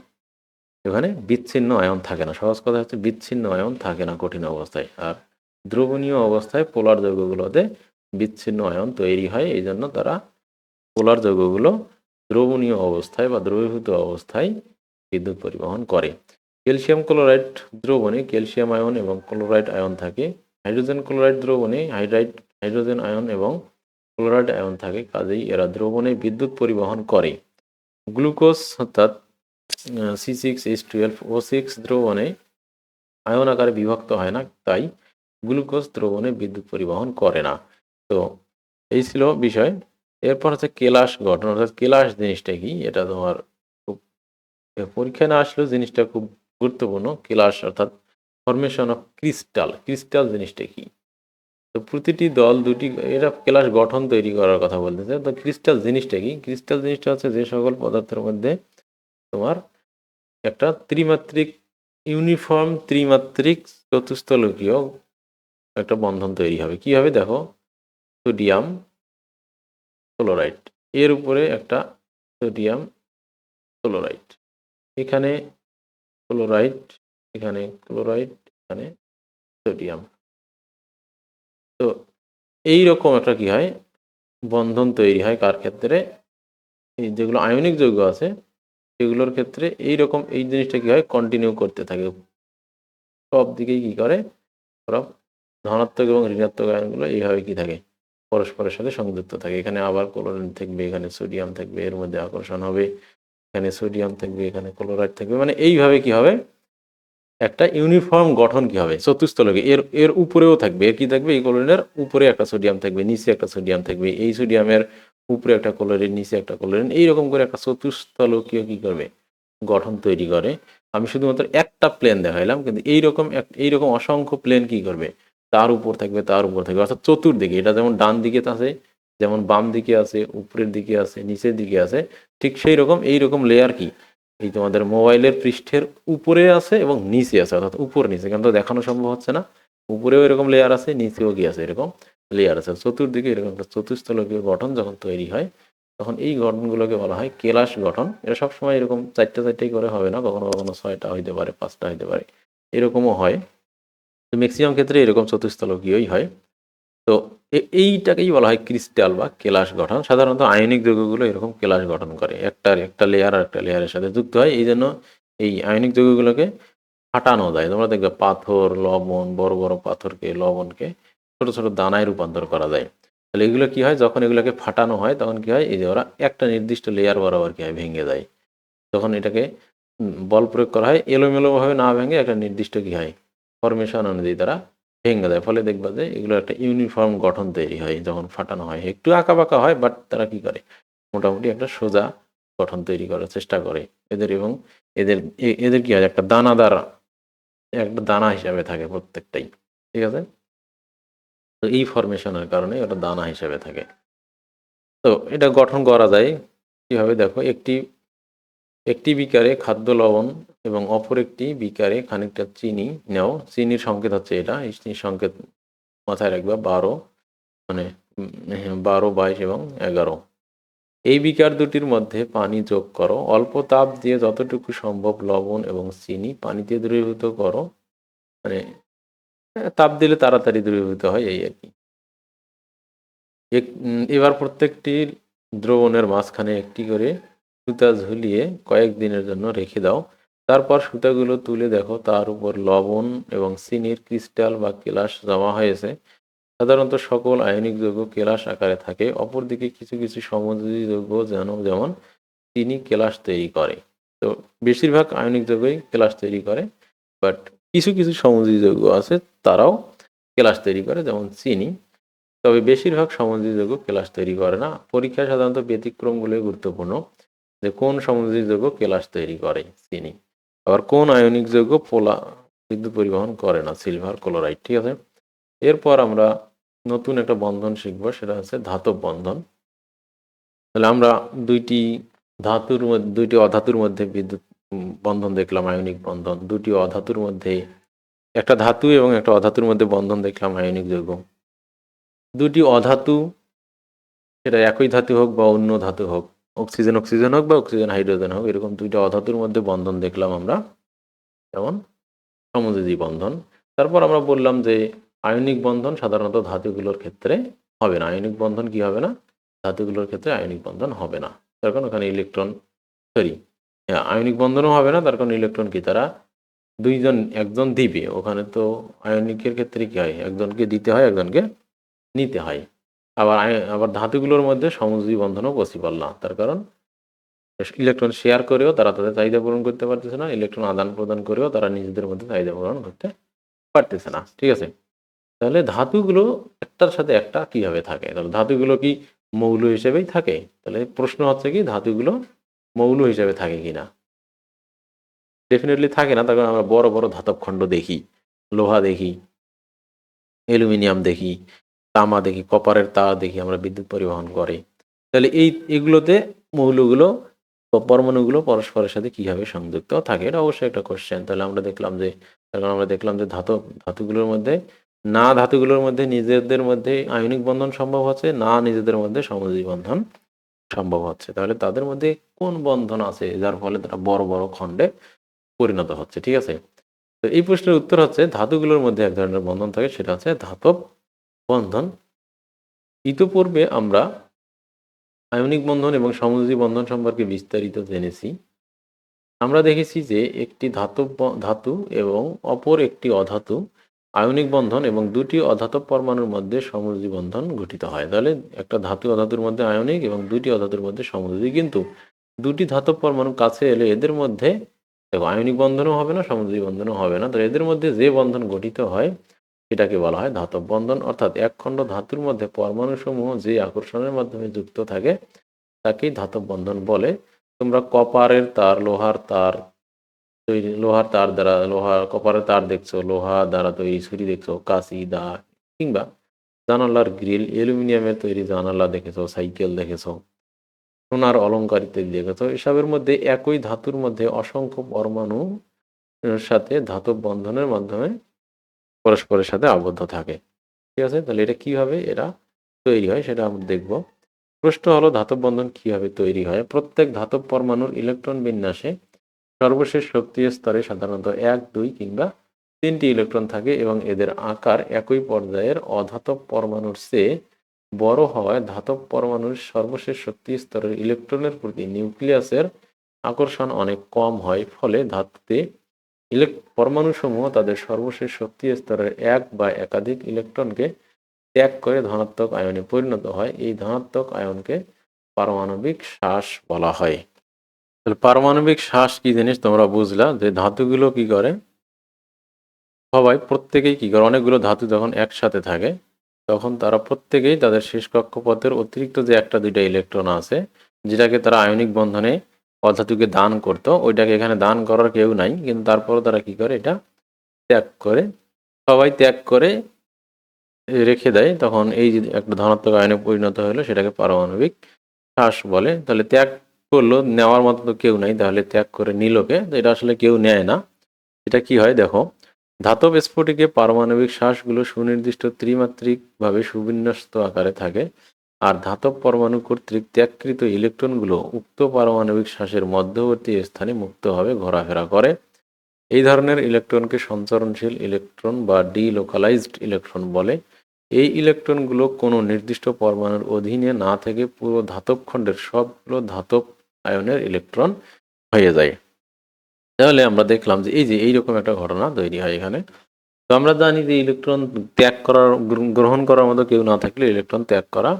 এখানে বিচ্ছিন্ন আয়ন থাকে না। সহজ কথা হচ্ছে বিচ্ছিন্ন আয়ন থাকে না কঠিন অবস্থায়। আর দ্রবণীয় অবস্থায় পোলার যৌগগুলোতে বিচ্ছিন্ন আয়ন তৈরি হয়। এই জন্য তারা পোলার যৌগগুলো দ্রবণীয় অবস্থায় বা দ্রবীভূত অবস্থায় বিদ্যুৎ পরিবহন করে। ক্যালসিয়াম ক্লোরাইড দ্রবণে ক্যালসিয়াম আয়ন এবং ক্লোরাইড আয়ন থাকে। হাইড্রোজেন ক্লোরাইড দ্রবণে হাইড্রোজেন আয়ন এবং ক্লোরাইড আয়ন থাকে। কাজেই এরা দ্রবণে বিদ্যুৎ পরিবহন করে। গ্লুকোজ অর্থাৎ C6H12O6 দ্রবণে আয়ন আকারে বিভক্ত হয় না, তাই গ্লুকোজ দ্রবণে বিদ্যুৎ পরিবহন করে না। তো এই ছিল বিষয়। এরপর হচ্ছে কেলাস গঠন, অর্থাৎ কেলাস জিনিসটা কি, এটা তোমার খুব পরীক্ষায় না আসলেও জিনিসটা খুব গুরুত্বপূর্ণ। কেলাস অর্থাৎ ফরমেশন অফ ক্রিস্টাল জিনিসটা কি। তো প্রতিটি দল দুটি, এটা কেলাস গঠন তৈরি করার কথা বলতেছে। তো ক্রিস্টাল জিনিসটা কি? ক্রিস্টাল জিনিসটা হচ্ছে যে সকল পদার্থের মধ্যে তোমার একটা ইউনিফর্ম ত্রিমাত্রিক চতুস্থলকীয় একটা বন্ধন তৈরি হবে। কি হবে দেখো, সোডিয়াম ক্লোরাইড, এর উপরে একটা সোডিয়াম ক্লোরাইড, এখানে ক্লোরাইড, এখানে ক্লোরাইড, এখানে সোডিয়াম। তো এই রকম একটা কি হয় বন্ধন তৈরি হয় কার ক্ষেত্রে? এই যেগুলো আয়নিক যৌগ আছে সেগুলোর ক্ষেত্রে এইরকম এই জিনিসটা কি হয় কন্টিনিউ করতে থাকে। সব দিকেই কি করে ওরা ধনাত্মক এবং ঋণাত্মক আয়নগুলো এইভাবে কি থাকে পরস্পরের সাথে সংযুক্ত থাকে। এখানে আবার ক্লোরিন থাকবে, এখানে সোডিয়াম থাকবে, এর মধ্যে আকর্ষণ হবে, এখানে সোডিয়াম থাকবে, এখানে ক্লোরাইড থাকবে। মানে এইভাবে কি হবে একটা ইউনিফর্ম গঠন কি হবে চতুস্থলকে। এর এর উপরেও থাকবে, এর কি থাকবে, এই ক্লোরিনের উপরে একটা সোডিয়াম থাকবে, নিচে একটা সোডিয়াম থাকবে, এই সোডিয়ামের উপরে একটা ক্লোরিন, নিচে একটা ক্লোরিন, এইরকম করে একটা চতুস্থলকীয় কি করবে গঠন তৈরি করে। আমি শুধুমাত্র একটা প্লেন দেখাইলাম, কিন্তু এইরকম অসংখ্য প্লেন কি করবে তার উপর থাকবে, তার উপর থাকবে, অর্থাৎ চতুর্দিকে। এটা যেমন ডান দিকে আছে, যেমন বাম দিকে আছে, উপরের দিকে আছে, নিচের দিকে আছে, ঠিক সেই রকম এইরকম লেয়ার কি এই তোমাদের মোবাইলের পৃষ্ঠের উপরে আছে এবং নিচে আছে, অর্থাৎ উপর নিচে, কিন্তু দেখানো সম্ভব হচ্ছে না। উপরেও এরকম লেয়ার আছে, নিচেও কি আছে এরকম লেয়ার আছে। চতুর্দিকে এরকম একটা চতুস্থলকীয় গঠন যখন তৈরি হয় তখন এই গঠনগুলোকে বলা হয় কেলাস গঠন। এটা সবসময় এরকম চারটা চারটাই করে হবে না, কখনো কখনো 6টা হইতে পারে, 5টা হইতে পারে, এরকমও হয়। তো ম্যাক্সিমাম ক্ষেত্রে এরকম চতুস্থলকীয়ই হয়। তো এইটাকেই বলা হয় ক্রিস্টাল বা কেলাস গঠন। সাধারণত আয়নিক যৌগগুলো এরকম কেলাস গঠন করে, একটা লেয়ার আর একটা লেয়ারের সাথে যুক্ত হয়। এই জন্য এই আয়নিক যৌগগুলোকে ফাটানো যায়। তোমরা দেখবে পাথর, লবণ, বড় বড় পাথরকে, লবণকে ছোট ছোট দানায় রূপান্তর করা যায়। তাহলে এগুলো কি হয়, যখন এগুলোকে ফাটানো হয় তখন কি হয়, এই যে ওরা একটা নির্দিষ্ট লেয়ার বরাবর কি হয় ভেঙে যায়। যখন এটাকে বল প্রয়োগ করা হয় এলোমেলোভাবে না ভেঙে একটা নির্দিষ্ট কি হয় ফরমেশন অনুযায়ী তারা ভেঙে দেয়। ফলে দেখবা যে এগুলো একটা ইউনিফর্ম গঠন তৈরি হয় যখন ফাটানো হয়। একটু আঁকাবাঁকা হয়, বাট তারা কি করে মোটামুটি একটা সোজা গঠন তৈরি করার চেষ্টা করে এদের। এবং এদের কি হয় একটা দানাদার, একটা দানা হিসাবে থাকে প্রত্যেকটাই, ঠিক আছে। তো এই ফরমেশনের কারণে ওটা দানা হিসাবে থাকে। তো এটা গঠন করা যায় কিভাবে, দেখো একটি একটি বিকারে খাদ্য লবণ এবং অপর একটি বিকারে খানিকটা চিনি নেও। চিনির সংকেত হচ্ছে এটা, এই চিনির সংকেত মাথায় রাখবা 12, মানে 12, 22 এবং 11। এই বিকার দুটির মধ্যে পানি যোগ করো, অল্প তাপ দিয়ে যতটুকু সম্ভব লবণ এবং চিনি পানিতে দ্রবীভূত করো। মানে তাপ দিলে তাড়াতাড়ি দ্রবীভূত হয় এই আর কি। এবার প্রত্যেকটি দ্রবণের মাঝখানে একটি করে সুতা ঝুলিয়ে কয়েক দিনের জন্য রেখে দাও। তারপর সুতাগুলো তুলে দেখো তার উপর লবণ এবং চিনির ক্রিস্টাল বা কেলাস জমা হয়েছে। সাধারণত সকল আয়নিক যৌগ কেলাস আকারে থাকে, অপরদিকে কিছু কিছু সমযোজী যৌগ যেমন চিনি কেলাস তৈরি করে। তো বেশিরভাগ আয়নিক যৌগই কেলাস তৈরি করে, বাট কিছু কিছু সমযোজী যৌগ আছে তারাও কেলাস তৈরি করে, যেমন চিনি। তবে বেশিরভাগ সমযোজী যৌগ কেলাস তৈরি করে না। পরীক্ষায় সাধারণত ব্যতিক্রমগুলো গুরুত্বপূর্ণ, যে কোন সমযোজী যৌগ কেলাস তৈরি করে, চিনি। আবার কোন আয়নিক যৌগ বিদ্যুৎ পরিবহন করে না, সিলভার ক্লোরাইড, ঠিক আছে। এরপর আমরা নতুন একটা বন্ধন শিখবো, সেটা হচ্ছে ধাতব বন্ধন। তাহলে আমরা দুইটি অধাতুর মধ্যে বিদ্যুৎ বন্ধন দেখলাম, আয়নিক বন্ধন। দুটি অধাতুর মধ্যে, একটা ধাতু এবং একটা অধাতুর মধ্যে বন্ধন দেখলাম, আয়নিক যৌগ। দুটি অধাতু, সেটা একই ধাতু হোক বা অন্য ধাতু হোক, অক্সিজেন অক্সিজেন হোক বা অক্সিজেন হাইড্রোজেন হোক, এরকম দুইটা অধাতুর মধ্যে বন্ধন দেখলাম আমরা, যেমন সমযোজী বন্ধন। তারপর আমরা বললাম যে আয়নিক বন্ধন সাধারণত ধাতুগুলোর ক্ষেত্রে হবে না। আয়নিক বন্ধন কি হবে না, ধাতুগুলোর ক্ষেত্রে আয়নিক বন্ধন হবে না, তার কারণ ওখানে ইলেকট্রন, সরি, হ্যাঁ আয়নিক বন্ধনও হবে না, তার কারণ ইলেকট্রন কি, তারা একজন দিবে। ওখানে তো আয়নিকের ক্ষেত্রে কি হয়, একজনকে দিতে হয় একজনকে নিতে হয়। আবার ধাতুগুলোর মধ্যে সমযোজী বন্ধনও পসিবল না, তার কারণ ইলেকট্রন শেয়ার করেও তারা তাদের চাহিদা পূরণ করতে পারতেছে না, ইলেকট্রন আদান প্রদান করেও তারা নিজেদের মধ্যে চাহিদা পূরণ করতে পারতেছে না, ঠিক আছে। তাহলে ধাতুগুলো একটার সাথে একটা কিভাবে থাকে, তাহলে ধাতুগুলো কি মৌল হিসেবেই থাকে? তাহলে প্রশ্ন হচ্ছে কি ধাতুগুলো মৌল হিসেবে থাকে কিনা। ডেফিনেটলি থাকে না, তার কারণ আমরা বড় বড় ধাতব খণ্ড দেখি, লোহা দেখি, অ্যালুমিনিয়াম দেখি, তামা দেখি, কপারের তার দেখি আমরা বিদ্যুৎ পরিবহন করে। তাহলে এগুলোতে মৌলগুলো বা পরমাণুগুলো পরস্পরের সাথে কিভাবে সংযুক্ত থাকে, এটা অবশ্যই একটা কোশ্চেন। তাহলে আমরা দেখলাম যে ধাতুগুলোর মধ্যে, না ধাতুগুলোর মধ্যে নিজেদের মধ্যে আয়নিক বন্ধন সম্ভব হচ্ছে, না নিজেদের মধ্যে সমযোজী বন্ধন সম্ভব হচ্ছে। তাহলে তাদের মধ্যে কোন বন্ধন আছে যার ফলে তারা বড় বড় খণ্ডে পরিণত হচ্ছে, ঠিক আছে। তো এই প্রশ্নের উত্তর হচ্ছে ধাতুগুলোর মধ্যে এক ধরনের বন্ধন থাকে, সেটা হচ্ছে ধাতব বন্ধন। ইতোপূর্বে আমরা আয়নিক বন্ধন এবং সমযোজী বন্ধন সম্পর্কে বিস্তারিত জেনেছি। আমরা দেখেছি যে একটি ধাতু এবং অপর একটি অধাতু আয়নিক বন্ধন এবং দুটি অধাতব পরমাণুর মধ্যে সমযোজী বন্ধন গঠিত হয়। তাহলে একটা ধাতু অধাতুর মধ্যে আয়নিক এবং দুটি অধাতুর মধ্যে সমযোজী, কিন্তু দুটি ধাতব পরমাণু কাছে এলে এদের মধ্যে দেখো আয়নিক বন্ধনও হবে না, সমযোজী বন্ধনও হবে না। তো এদের মধ্যে যে বন্ধন গঠিত হয় এটাকে বলা হয় ধাতব বন্ধন। অর্থাৎ একখণ্ড ধাতুর মধ্যে পরমাণুসমূহ যে আকর্ষণের মাধ্যমে যুক্ত থাকে তাকেই ধাতব বন্ধন বলে। তোমরা কপারের তার, লোহার তার দ্বারা, কপারের তার দেখছো, লোহা দ্বারা তৈরি ছুরি দেখছো, কাঁচি, দা, কিংবা জানালার গ্রিল, অ্যালুমিনিয়ামের তৈরি জানালা দেখেছো, সাইকেল দেখেছো, সোনার অলংকার ইত্যাদি দেখেছো। এসবের মধ্যে একই ধাতুর মধ্যে অসংখ্য পরমাণু সাথে ধাতব বন্ধনের মাধ্যমে পরস্পরের সাথে আবদ্ধ থাকে, ঠিক আছে। তাহলে এটা কিভাবে এরা তৈরি হয় সেটা আমরা দেখব। প্রশ্ন হলো ধাতব বন্ধন কিভাবে তৈরি হয়। প্রত্যেক ধাতব পরমাণুর ইলেকট্রন বিন্যাসে সর্বশেষ শক্তি স্তরে সাধারণত 1, 2 কিংবা 3টি ইলেকট্রন থাকে এবং এদের আকার একই পর্যায়ের অধাতব পরমাণুর চেয়ে বড় হওয়ায় ধাতব পরমাণুর সর্বশেষ শক্তি স্তরের ইলেকট্রনের প্রতি নিউক্লিয়াসের আকর্ষণ অনেক কম হয়। ফলে ধাতুতে পরমাণুসমূহ তাদের সর্বশেষ শক্তি স্তরের এক বা একাধিক ইলেকট্রনকে ত্যাগ করে ধনাত্মক আয়নে পরিণত হয়, এই ধনাত্মক আয়নকে পারমাণবিক শ্বাস বলা হয়। তাহলে পারমাণবিক শ্বাস কি জিনিস তোমরা বুঝলা, যে ধাতুগুলো কি করে, সবাই প্রত্যেকেই কি করে, অনেকগুলো ধাতু যখন একসাথে থাকে তখন তারা প্রত্যেকেই তাদের শেষ কক্ষপথের অতিরিক্ত যে একটা দুইটা ইলেকট্রন আছে, যেটাকে তারা আয়নিক বন্ধনে অধাতুকে দান করতো, ওইটাকে এখানে দান করার কেউ নাই, কিন্তু তারপরও তারা কি করে, এটা ত্যাগ করে, সবাই ত্যাগ করে রেখে দেয়, তখন এই যে একটা ধনাত্মক আয়নে পরিণত হলো সেটাকে পারমাণবিক শ্বাস বলে। তাহলে ত্যাগ করলো, নেওয়ার মতো তো কেউ নাই, তাহলে ত্যাগ করে নিলোকে, তো এটা আসলে কেউ নেয় না। এটা কি হয় দেখো, ধাতব স্ফটিকে পারমাণবিক শ্বাসগুলো সুনির্দিষ্ট ত্রিমাত্রিকভাবে সুবিন্যস্ত আকারে থাকে, আর ধাতব পরমাণু কর্তৃক ত্যাগকৃত ইলেকট্রনগুলো উক্ত পারমাণবিক শ্বাসের মধ্যবর্তী স্থানে মুক্তভাবে ঘোরাফেরা করে। এই ধরনের ইলেকট্রনকে সঞ্চরণশীল ইলেকট্রন বা ডিলোকালাইজড ইলেকট্রন বলে। এই ইলেকট্রনগুলো কোনো নির্দিষ্ট পরমাণুর অধীনে না থেকে পুরো ধাতব খণ্ডের সবগুলো ধাতব আয়নের ইলেকট্রন হয়ে যায়। তাহলে আমরা দেখলাম যে এই যে এইরকম একটা ঘটনা তৈরি হয় এখানে। তো আমরা জানি যে ইলেকট্রন ত্যাগ করার, গ্রহণ করার মতো কেউ না থাকলে ইলেকট্রন ত্যাগ করা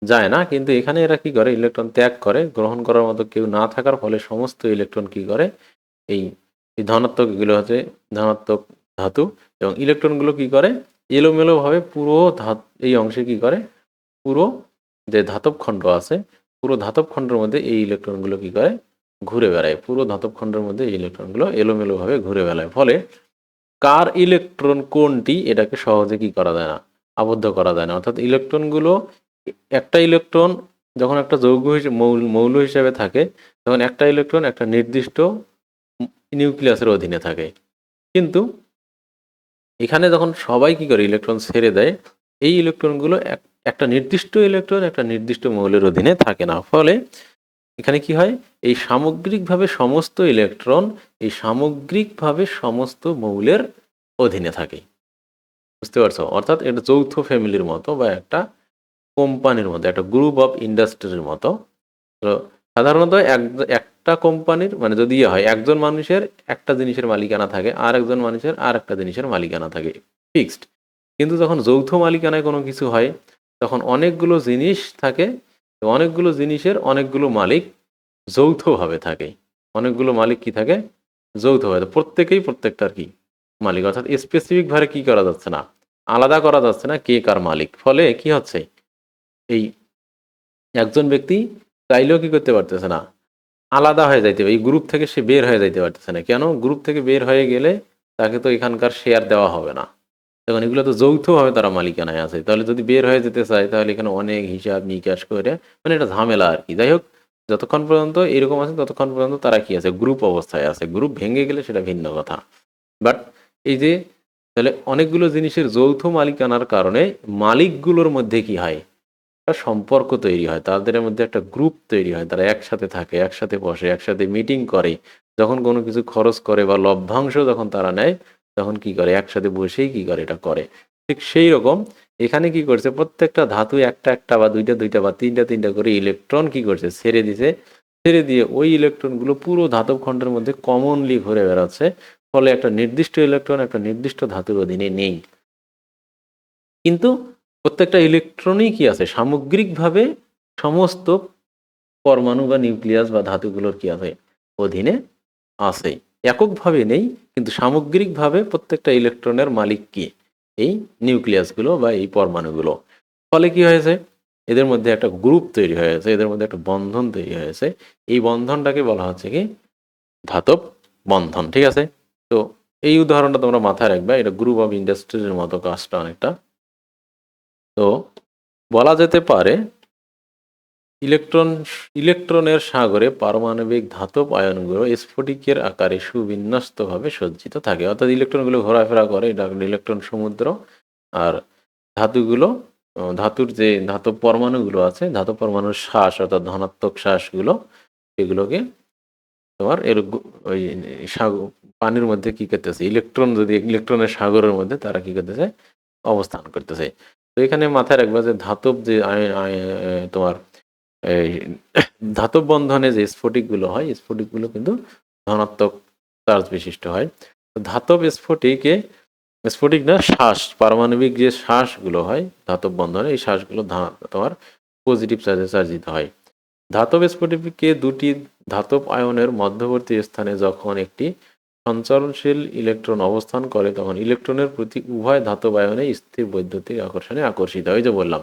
যায় না, কিন্তু এখানে এরা কি করে, ইলেকট্রন ত্যাগ করে, গ্রহণ করার মতো কেউ না থাকার ফলে সমস্ত ইলেকট্রন কি করে, এই এই ধনাত্মক, এগুলো হচ্ছে ধনাত্মক ধাতু, এবং ইলেকট্রনগুলো কি করে, এলোমেলোভাবে পুরো এই অংশে কি করে, পুরো যে ধাতব খণ্ড আছে, পুরো ধাতব খণ্ডের মধ্যে এই ইলেকট্রনগুলো কি করে, ঘুরে বেড়ায়, পুরো ধাতব খণ্ডের মধ্যে এই ইলেকট্রনগুলো এলোমেলোভাবে ঘুরে বেড়ায়। ফলে কার ইলেকট্রন কোনটি এটাকে সহজে কি করা যায় না, আবদ্ধ করা যায় না। অর্থাৎ ইলেকট্রনগুলো, একটা ইলেকট্রন যখন একটা যৌগ মৌল হিসেবে থাকে, তখন একটা ইলেকট্রন একটা নির্দিষ্ট নিউক্লিয়াসের অধীনে থাকে, কিন্তু এখানে যখন সবাই কি করে ইলেকট্রন ছেড়ে দেয়, এই ইলেকট্রনগুলো একটা নির্দিষ্ট ইলেকট্রন একটা নির্দিষ্ট মৌলের অধীনে থাকে না। ফলে এখানে কি হয়, এই সামগ্রিকভাবে সমস্ত ইলেকট্রন এই সামগ্রিকভাবে সমস্ত মৌলের অধীনে থাকে। বুঝতে পারছো? অর্থাৎ এটা যৌথ ফ্যামিলির মতো বা একটা কোম্পানির মতো, একটা গ্রুপ অফ ইন্ডাস্ট্রির মতো। তো সাধারণত একটা কোম্পানির মানে যদি ইয়ে হয়, একজন মানুষের একটা জিনিসের মালিকানা থাকে, আর একজন মানুষের আর একটা জিনিসের মালিকানা থাকে, ফিক্সড। কিন্তু যখন যৌথ মালিকানায় কোনো কিছু হয়, তখন অনেকগুলো জিনিস থাকে, অনেকগুলো জিনিসের অনেকগুলো মালিক যৌথভাবে থাকে। অনেকগুলো মালিক কি থাকে, যৌথভাবে, প্রত্যেকেই প্রত্যেকটার কি মালিক। অর্থাৎ স্পেসিফিকভাবে কি করা যাচ্ছে না, আলাদা করা যাচ্ছে না কে কার মালিক। ফলে কি হচ্ছে, এই একজন ব্যক্তি চাইলেও কি করতে পারতেছে না, আলাদা হয়ে যাইতে হবে, এই গ্রুপ থেকে সে বের হয়ে যাইতে পারতেছে না। কেন? গ্রুপ থেকে বের হয়ে গেলে তাকে তো এখানকার শেয়ার দেওয়া হবে না, তখন এগুলো তো যৌথভাবে তারা মালিকানায় আছে। তাহলে যদি বের হয়ে যেতে চায়, তাহলে এখানে অনেক হিসাব নিকাশ করে, মানে এটা ঝামেলা আর কি। যাই হোক, যতক্ষণ পর্যন্ত এরকম আছে ততক্ষণ পর্যন্ত তারা কি আছে, গ্রুপ অবস্থায় আছে। গ্রুপ ভেঙে গেলে সেটা ভিন্ন কথা। বাট এই যে, তাহলে অনেকগুলো জিনিসের যৌথ মালিকানার কারণে মালিকগুলোর মধ্যে কি হয়, একটা সম্পর্ক তৈরি হয়, তাদের মধ্যে একটা গ্রুপ তৈরি হয়, তারা একসাথে থাকে, একসাথে বসে, একসাথে মিটিং করে, যখন কোনো কিছু খরচ করে বা লভ্যাংশ যখন তারা নেয়, তখন কি করে, একসাথে বসেই কি করে, এটা করে। ঠিক সেই রকম এখানে কি করছে, প্রত্যেকটা ধাতু একটা একটা বা দুইটা দুইটা বা তিনটা তিনটা করে ইলেকট্রন কি করছে, ছেড়ে দিছে। ছেড়ে দিয়ে ওই ইলেকট্রনগুলো পুরো ধাতব খণ্ডের মধ্যে কমনলি ঘুরে বেড়াচ্ছে। ফলে একটা নির্দিষ্ট ইলেকট্রন একটা নির্দিষ্ট ধাতুর অধীনে নেই, কিন্তু প্রত্যেকটা ইলেকট্রনই কি আছে, সামগ্রিকভাবে সমস্ত পরমাণু বা নিউক্লিয়াস বা ধাতুগুলোর কি আছে, অধীনে আছে। এককভাবে নেই, কিন্তু সামগ্রিকভাবে প্রত্যেকটা ইলেকট্রনের মালিক কি, এই নিউক্লিয়াসগুলো বা এই পরমাণুগুলো। ফলে কি হয়েছে, এদের মধ্যে একটা গ্রুপ তৈরি হয়েছে, এদের মধ্যে একটা বন্ধন তৈরি হয়েছে। এই বন্ধনটাকে বলা হচ্ছে কি, ধাতব বন্ধন। ঠিক আছে? তো এই উদাহরণটা তোমরা মাথায় রাখবে, এটা গ্রুপ অফ ইন্ডাস্ট্রিজের মতো কাজটা অনেকটা। তো বলা যেতে পারে ইলেকট্রনের সাগরে পারমাণবিক ধাতব আয়নগুলো স্ফটিকের আকারে সুবিন্যস্তভাবে সজ্জিত থাকে। অর্থাৎ ইলেকট্রনগুলো ঘোরাফেরা করে, এটা ইলেকট্রন সমুদ্র। আর ধাতুগুলো, ধাতুর যে ধাতব পরমাণুগুলো আছে, ধাতব পরমাণুর শ্বাস অর্থাৎ ধনাত্মক শ্বাসগুলো, এগুলোকে তোমার ওই পানির মধ্যে কি করতেছে, ইলেকট্রন যদি ইলেকট্রনের সাগরের মধ্যে তারা কি করতেছে, অবস্থান করতেছে। তো এখানে মাথায় রাখবা যে ধাতব যে তোমার এই ধাতব বন্ধনে যে স্ফটিকগুলো হয়, স্ফটিকগুলো কিন্তু ধনাত্মক চার্জ বিশিষ্ট হয়। তো ধাতব স্ফটিকে স্ফটিক না, শ্বাস, পারমাণবিক যে শ্বাসগুলো হয় ধাতব বন্ধনে, এই শ্বাসগুলো তোমার পজিটিভ চার্জে চার্জিত হয়। ধাতব স্ফটিকে দুটি ধাতব আয়নের মধ্যবর্তী স্থানে যখন একটি সঞ্চরণশীল ইলেকট্রন অবস্থান করে তখন ইলেকট্রনের প্রতি উভয় ধাতব আয়নে স্থির বৈদ্যুতিক আকর্ষণে আকর্ষিত হয়। যে বললাম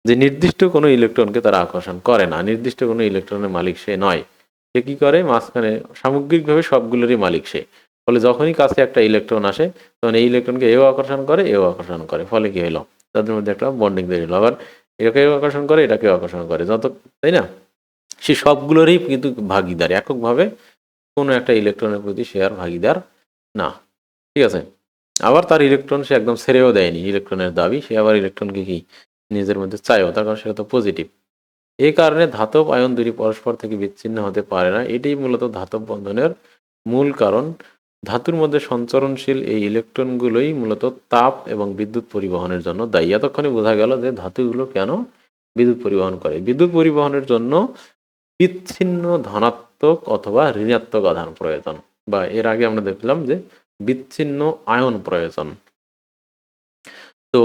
যে নির্দিষ্ট কোনো ইলেকট্রনকে তারা আকর্ষণ করে না, নির্দিষ্ট কোনো ইলেকট্রনের মালিক সে নয়। সে কি করে, মাঝখানে সামগ্রিকভাবে সবগুলোরই মালিক সে। ফলে যখনই কাছে একটা ইলেকট্রন আসে তখন এই ইলেকট্রনকে এও আকর্ষণ করে, এও আকর্ষণ করে, ফলে কি হলো, তাদের মধ্যে একটা বন্ডিং তৈরি হলো। আবার এটাকেও আকর্ষণ করে, এটাকেও আকর্ষণ করে, যত, তাই না? সে সবগুলোরই কিন্তু ভাগিদার, এককভাবে কোনো একটা ইলেকট্রনের প্রতি সে আর ভাগিদার না। ঠিক আছে? আবার তার ইলেকট্রন সে একদম ছেড়েও দেয়নি, ইলেকট্রনের দাবি, সে আবার ইলেকট্রনকে কি নিজের মধ্যে চায়ও, তার কারণ সেটা তো পজিটিভ। এই কারণে ধাতব আয়ন দুটি পরস্পর থেকে বিচ্ছিন্ন হতে পারে না, এটাই মূলত ধাতব বন্ধনের মূল কারণ। ধাতুর মধ্যে সঞ্চরণশীল এই ইলেকট্রনগুলোই মূলত তাপ এবং বিদ্যুৎ পরিবহনের জন্য দায়ী। এতক্ষণে বোঝা গেল যে ধাতুগুলো কেন বিদ্যুৎ পরিবহন করে। বিদ্যুৎ পরিবহনের জন্য বিচ্ছিন্ন ধনাত্মক অথবা ঋণাত্মক আধান প্রয়োজন, বা এর আগে আমরা দেখলাম যে বিচ্ছিন্ন আয়ন প্রয়োজন। তো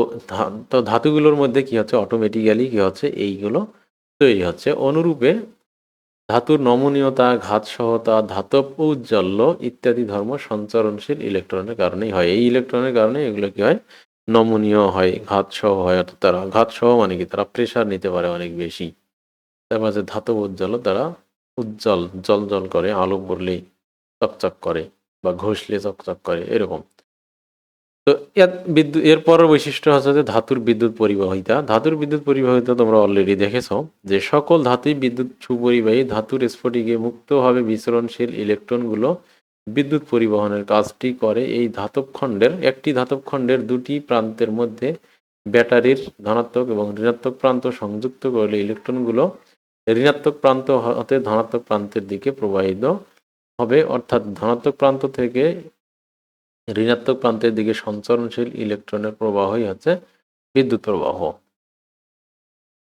তো ধাতুগুলোর মধ্যে কি হচ্ছে, অটোমেটিক্যালি কি হচ্ছে, এইগুলো তৈরি হচ্ছে। অনুরূপে ধাতুর নমনীয়তা, ঘাতসহতা, ধাতব ঔজ্জ্বল্য ইত্যাদি ধর্ম সঞ্চরণশীল ইলেকট্রনের কারণেই হয়। এই ইলেকট্রনের কারণে এগুলো কি হয়, নমনীয় হয়, ঘাতসহ হয়। অর্থাৎ তারা ঘাতসহ মানে কি, তারা প্রেসার নিতে পারে অনেক বেশি। তারপর যে ধাতব ঔজ্জ্বল্য, তারা উজ্জ্বল, জল জল করে, আলো পড়লেই চকচক করে বা ঘষলে চকচক করে, এরকম। তো এর পরের বৈশিষ্ট্য হচ্ছে যে ধাতুর বিদ্যুৎ পরিবাহিতা। ধাতুর বিদ্যুৎ পরিবাহিতা তোমরা অলরেডি দেখেছো যে সকল ধাতুই বিদ্যুৎ সুপরিবাহী। ধাতুর স্ফটিকে মুক্তভাবে বিচরণশীল ইলেকট্রনগুলো বিদ্যুৎ পরিবহনের কাজটি করে। এই ধাতব খণ্ডের একটি ধাতব খণ্ডের দুটি প্রান্তের মধ্যে ব্যাটারির ধনাত্মক এবং ঋণাত্মক প্রান্ত সংযুক্ত করলে ইলেকট্রনগুলো ঋণাত্মক প্রান্ত হতে ধনাত্মক প্রান্তের দিকে প্রবাহিত হবে, অর্থাৎ ধনাত্মক প্রান্ত থেকে ঋণাত্মক প্রান্তের দিকে সঞ্চরণশীল ইলেকট্রনের প্রবাহই হচ্ছে বিদ্যুৎ প্রবাহ।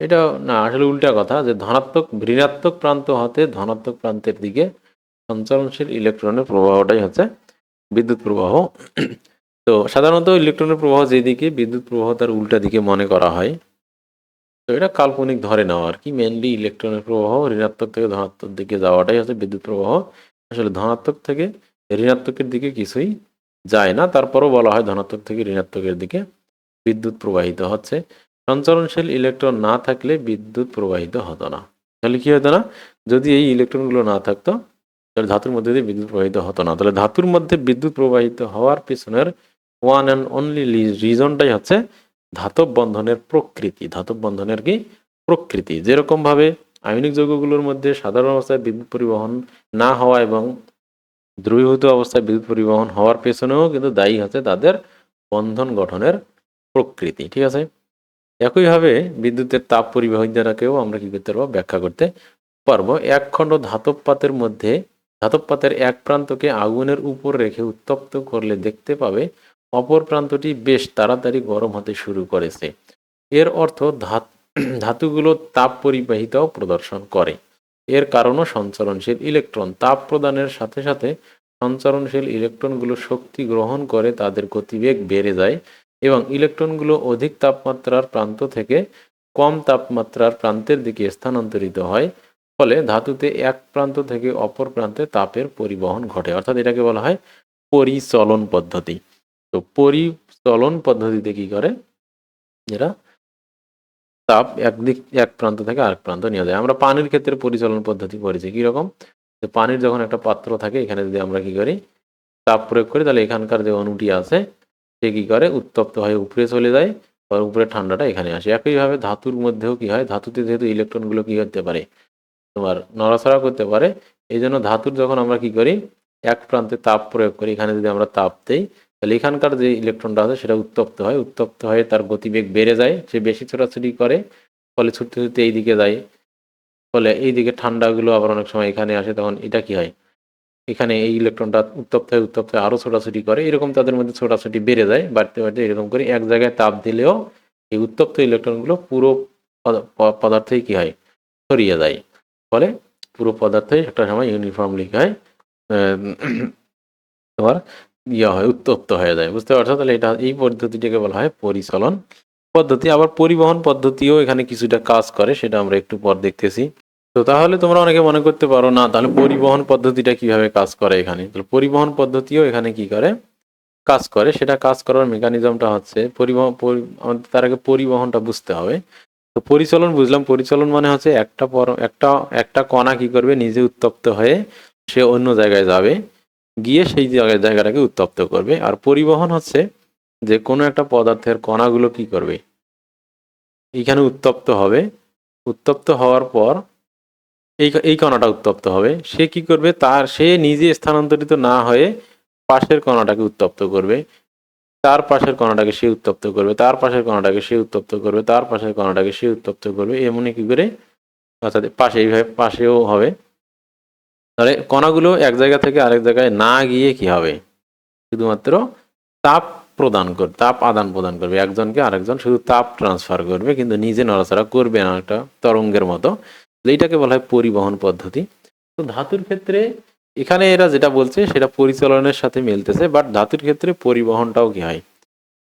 এটা না, আসলে উল্টা কথা, যে ধনাত্মক ঋণাত্মক প্রান্ত হতে ধনাত্মক প্রান্তের দিকে সঞ্চরণশীল ইলেকট্রনের প্রবাহটাই হচ্ছে বিদ্যুৎ প্রবাহ। তো সাধারণত ইলেকট্রনের প্রবাহ যেদিকে, বিদ্যুৎ প্রবাহ তার উল্টা দিকে মনে করা হয়। তো এটা কাল্পনিক ধরে নেওয়া আর কি। মেনলি ইলেকট্রনের প্রবাহ ঋণাত্মক থেকে ধনাত্মক দিকে যাওয়াটাই হচ্ছে বিদ্যুৎ প্রবাহ। আসলে ধনাত্মক থেকে ঋণাত্মকের দিকে কিছুই যায় না, তারপরও বলা হয় ধনাত্মক থেকে ঋণাত্মকের দিকে বিদ্যুৎ প্রবাহিত হচ্ছে। সঞ্চরণশীল ইলেকট্রন না থাকলে বিদ্যুৎ প্রবাহিত হতো না। তাহলে কি হতো না, যদি এই ইলেকট্রনগুলো না থাকতো তাহলে ধাতুর মধ্যে দিয়ে বিদ্যুৎ প্রবাহিত হতো না। তাহলে ধাতুর মধ্যে বিদ্যুৎ প্রবাহিত হওয়ার পিছনের ওয়ান অ্যান্ড অনলি রিজনটাই হচ্ছে ধাতব বন্ধনের প্রকৃতি। ধাতব বন্ধনের কি প্রকৃতি, যেরকম ভাবে আয়নিক যৌগগুলোর মধ্যে সাধারণ অবস্থায় বিদ্যুৎ পরিবহন না হওয়া এবং দ্রবীভূত অবস্থায় বিদ্যুৎ পরিবহন হওয়ার পেছনেও কিন্তু দায়ী হচ্ছে তাদের বন্ধন গঠনের প্রকৃতি। ঠিক আছে? একইভাবে বিদ্যুতের তাপ পরিবাহিতাকেও আমরা কি করতে পারবো, ব্যাখ্যা করতে পারবো। এক খণ্ড ধাতব পাতের মধ্যে ধাতব পাতের এক প্রান্তকে আগুনের উপর রেখে উত্তপ্ত করলে দেখতে পাবে অপর প্রান্তটি বেশ তাড়াতাড়ি গরম হতে শুরু করেছে। এর অর্থ ধাতুগুলো তাপ পরিবাহিতাও প্রদর্শন করে। এর কারণও সঞ্চরণশীল ইলেকট্রন। তাপ প্রদানের সাথে সাথে সঞ্চরণশীল ইলেকট্রনগুলো শক্তি গ্রহণ করে, তাদের গতিবেগ বেড়ে যায় এবং ইলেকট্রনগুলো অধিক তাপমাত্রার প্রান্ত থেকে কম তাপমাত্রার প্রান্তের দিকে স্থানান্তরিত হয়। ফলে ধাতুতে এক প্রান্ত থেকে অপর প্রান্তে তাপের পরিবহন ঘটে। অর্থাৎ এটাকে বলা হয় পরিচলন পদ্ধতি। তো পরিচলন পদ্ধতিতে কি করে, এরা তাপ এক প্রান্ত থেকে আরেক প্রান্ত নিয়ে যায়। আমরা পানির ক্ষেত্রে পরিচালন পদ্ধতি পড়েছি কিরকম, যে পানির যখন একটা পাত্র থাকে, এখানে যদি আমরা কি করি, তাপ প্রয়োগ করি, তাহলে এখানকার যে অণুটি আছে সে কি করে, উত্তপ্ত হয়ে উপরে চলে যায়, আর উপরে ঠান্ডাটা এখানে আসে। একইভাবে ধাতুর মধ্যেও কি হয়, ধাতুতে যেহেতু ইলেকট্রনগুলো কি করতে পারে, তোমার নড়াচড়া করতে পারে, এই জন্য ধাতুর যখন আমরা কি করি, এক প্রান্তে তাপ প্রয়োগ করি, এখানে যদি আমরা তাপ দেই তাহলে এখানকার যে ইলেকট্রনটা আছে সেটা উত্তপ্ত হয়, উত্তপ্ত হয়ে তার গতিবেগ বেড়ে যায়, সে বেশি ছোটাছুটি করে, ফলে ছুটতে ছুটতে এই দিকে যায়, ফলে এই দিকে ঠান্ডাগুলো আবার অনেক সময় এখানে আসে, তখন এটা কি হয়, এখানে এই ইলেকট্রনটা উত্তপ্ত হয়ে আরো ছোটাছুটি করে, এরকম তাদের মধ্যে ছোটাছুটি বেড়ে যায়, বাড়তে বাড়তে এরকম করে এক জায়গায় তাপ দিলেও এই উত্তপ্ত ইলেকট্রনগুলো পুরো পদার্থেই কি হয়, ছড়িয়ে যায়। ফলে পুরো পদার্থে একটা সময় ইউনিফর্মলি কি হয়, তোমার ইয়ে হয়, উত্তপ্ত হয়ে যায়। বুঝতে পারছো? তাহলে এটা এই পদ্ধতিটাকে বলা হয় পরিচলন পদ্ধতি। আবার পরিবহন পদ্ধতিও এখানে কিছুটা কাজ করে, সেটা আমরা একটু পর দেখতেছি। তো তাহলে তোমরা অনেকে মনে করতে পারো না তাহলে পরিবহন পদ্ধতিটা কিভাবে কাজ করে এখানে। তাহলে পরিবহন পদ্ধতিও এখানে কি করে কাজ করে, সেটা কাজ করার মেকানিজমটা হচ্ছে পরিবহন আমাদের তার আগে পরিবহনটা বুঝতে হবে। তো পরিচলন বুঝলাম, পরিচলন মানে হচ্ছে একটা একটা কণা কি করবে, নিজে উত্তপ্ত হয়ে সে অন্য জায়গায় যাবে, গিয়ে সেই জায়গাটাকে উত্তপ্ত করবে। আর পরিবহন হচ্ছে যে কোনো একটা পদার্থের কণাগুলো কি করবে, এইখানে উত্তপ্ত হবে, উত্তপ্ত হওয়ার পর এই কণাটা উত্তপ্ত হবে, সে কি করবে, সে নিজে স্থানান্তরিত না হয়ে পাশের কণাটাকে উত্তপ্ত করবে, তার পাশের কণাটাকে সে উত্তপ্ত করবে, তার পাশের কণাটাকে সে উত্তপ্ত করবে, তার পাশের কণাটাকে সে উত্তপ্ত করবে, এমনই কি করে অর্থাৎ পাশে এইভাবে পাশেও হবে। তাহলে কণাগুলো এক জায়গা থেকে আরেক জায়গায় না গিয়ে কি হবে, শুধুমাত্র তাপ তাপ আদান প্রদান করবে, একজনকে আরেকজন শুধু তাপ ট্রান্সফার করবে, কিন্তু নিজে নড়াচড়া করবে না, একটা তরঙ্গের মতো। এইটাকে বলা হয় পরিবহন পদ্ধতি। তো ধাতুর ক্ষেত্রে এখানে এরা যেটা বলছে সেটা পরিচালনের সাথে মিলতেছে, বাট ধাতুর ক্ষেত্রে পরিবহনটাও কি হয়,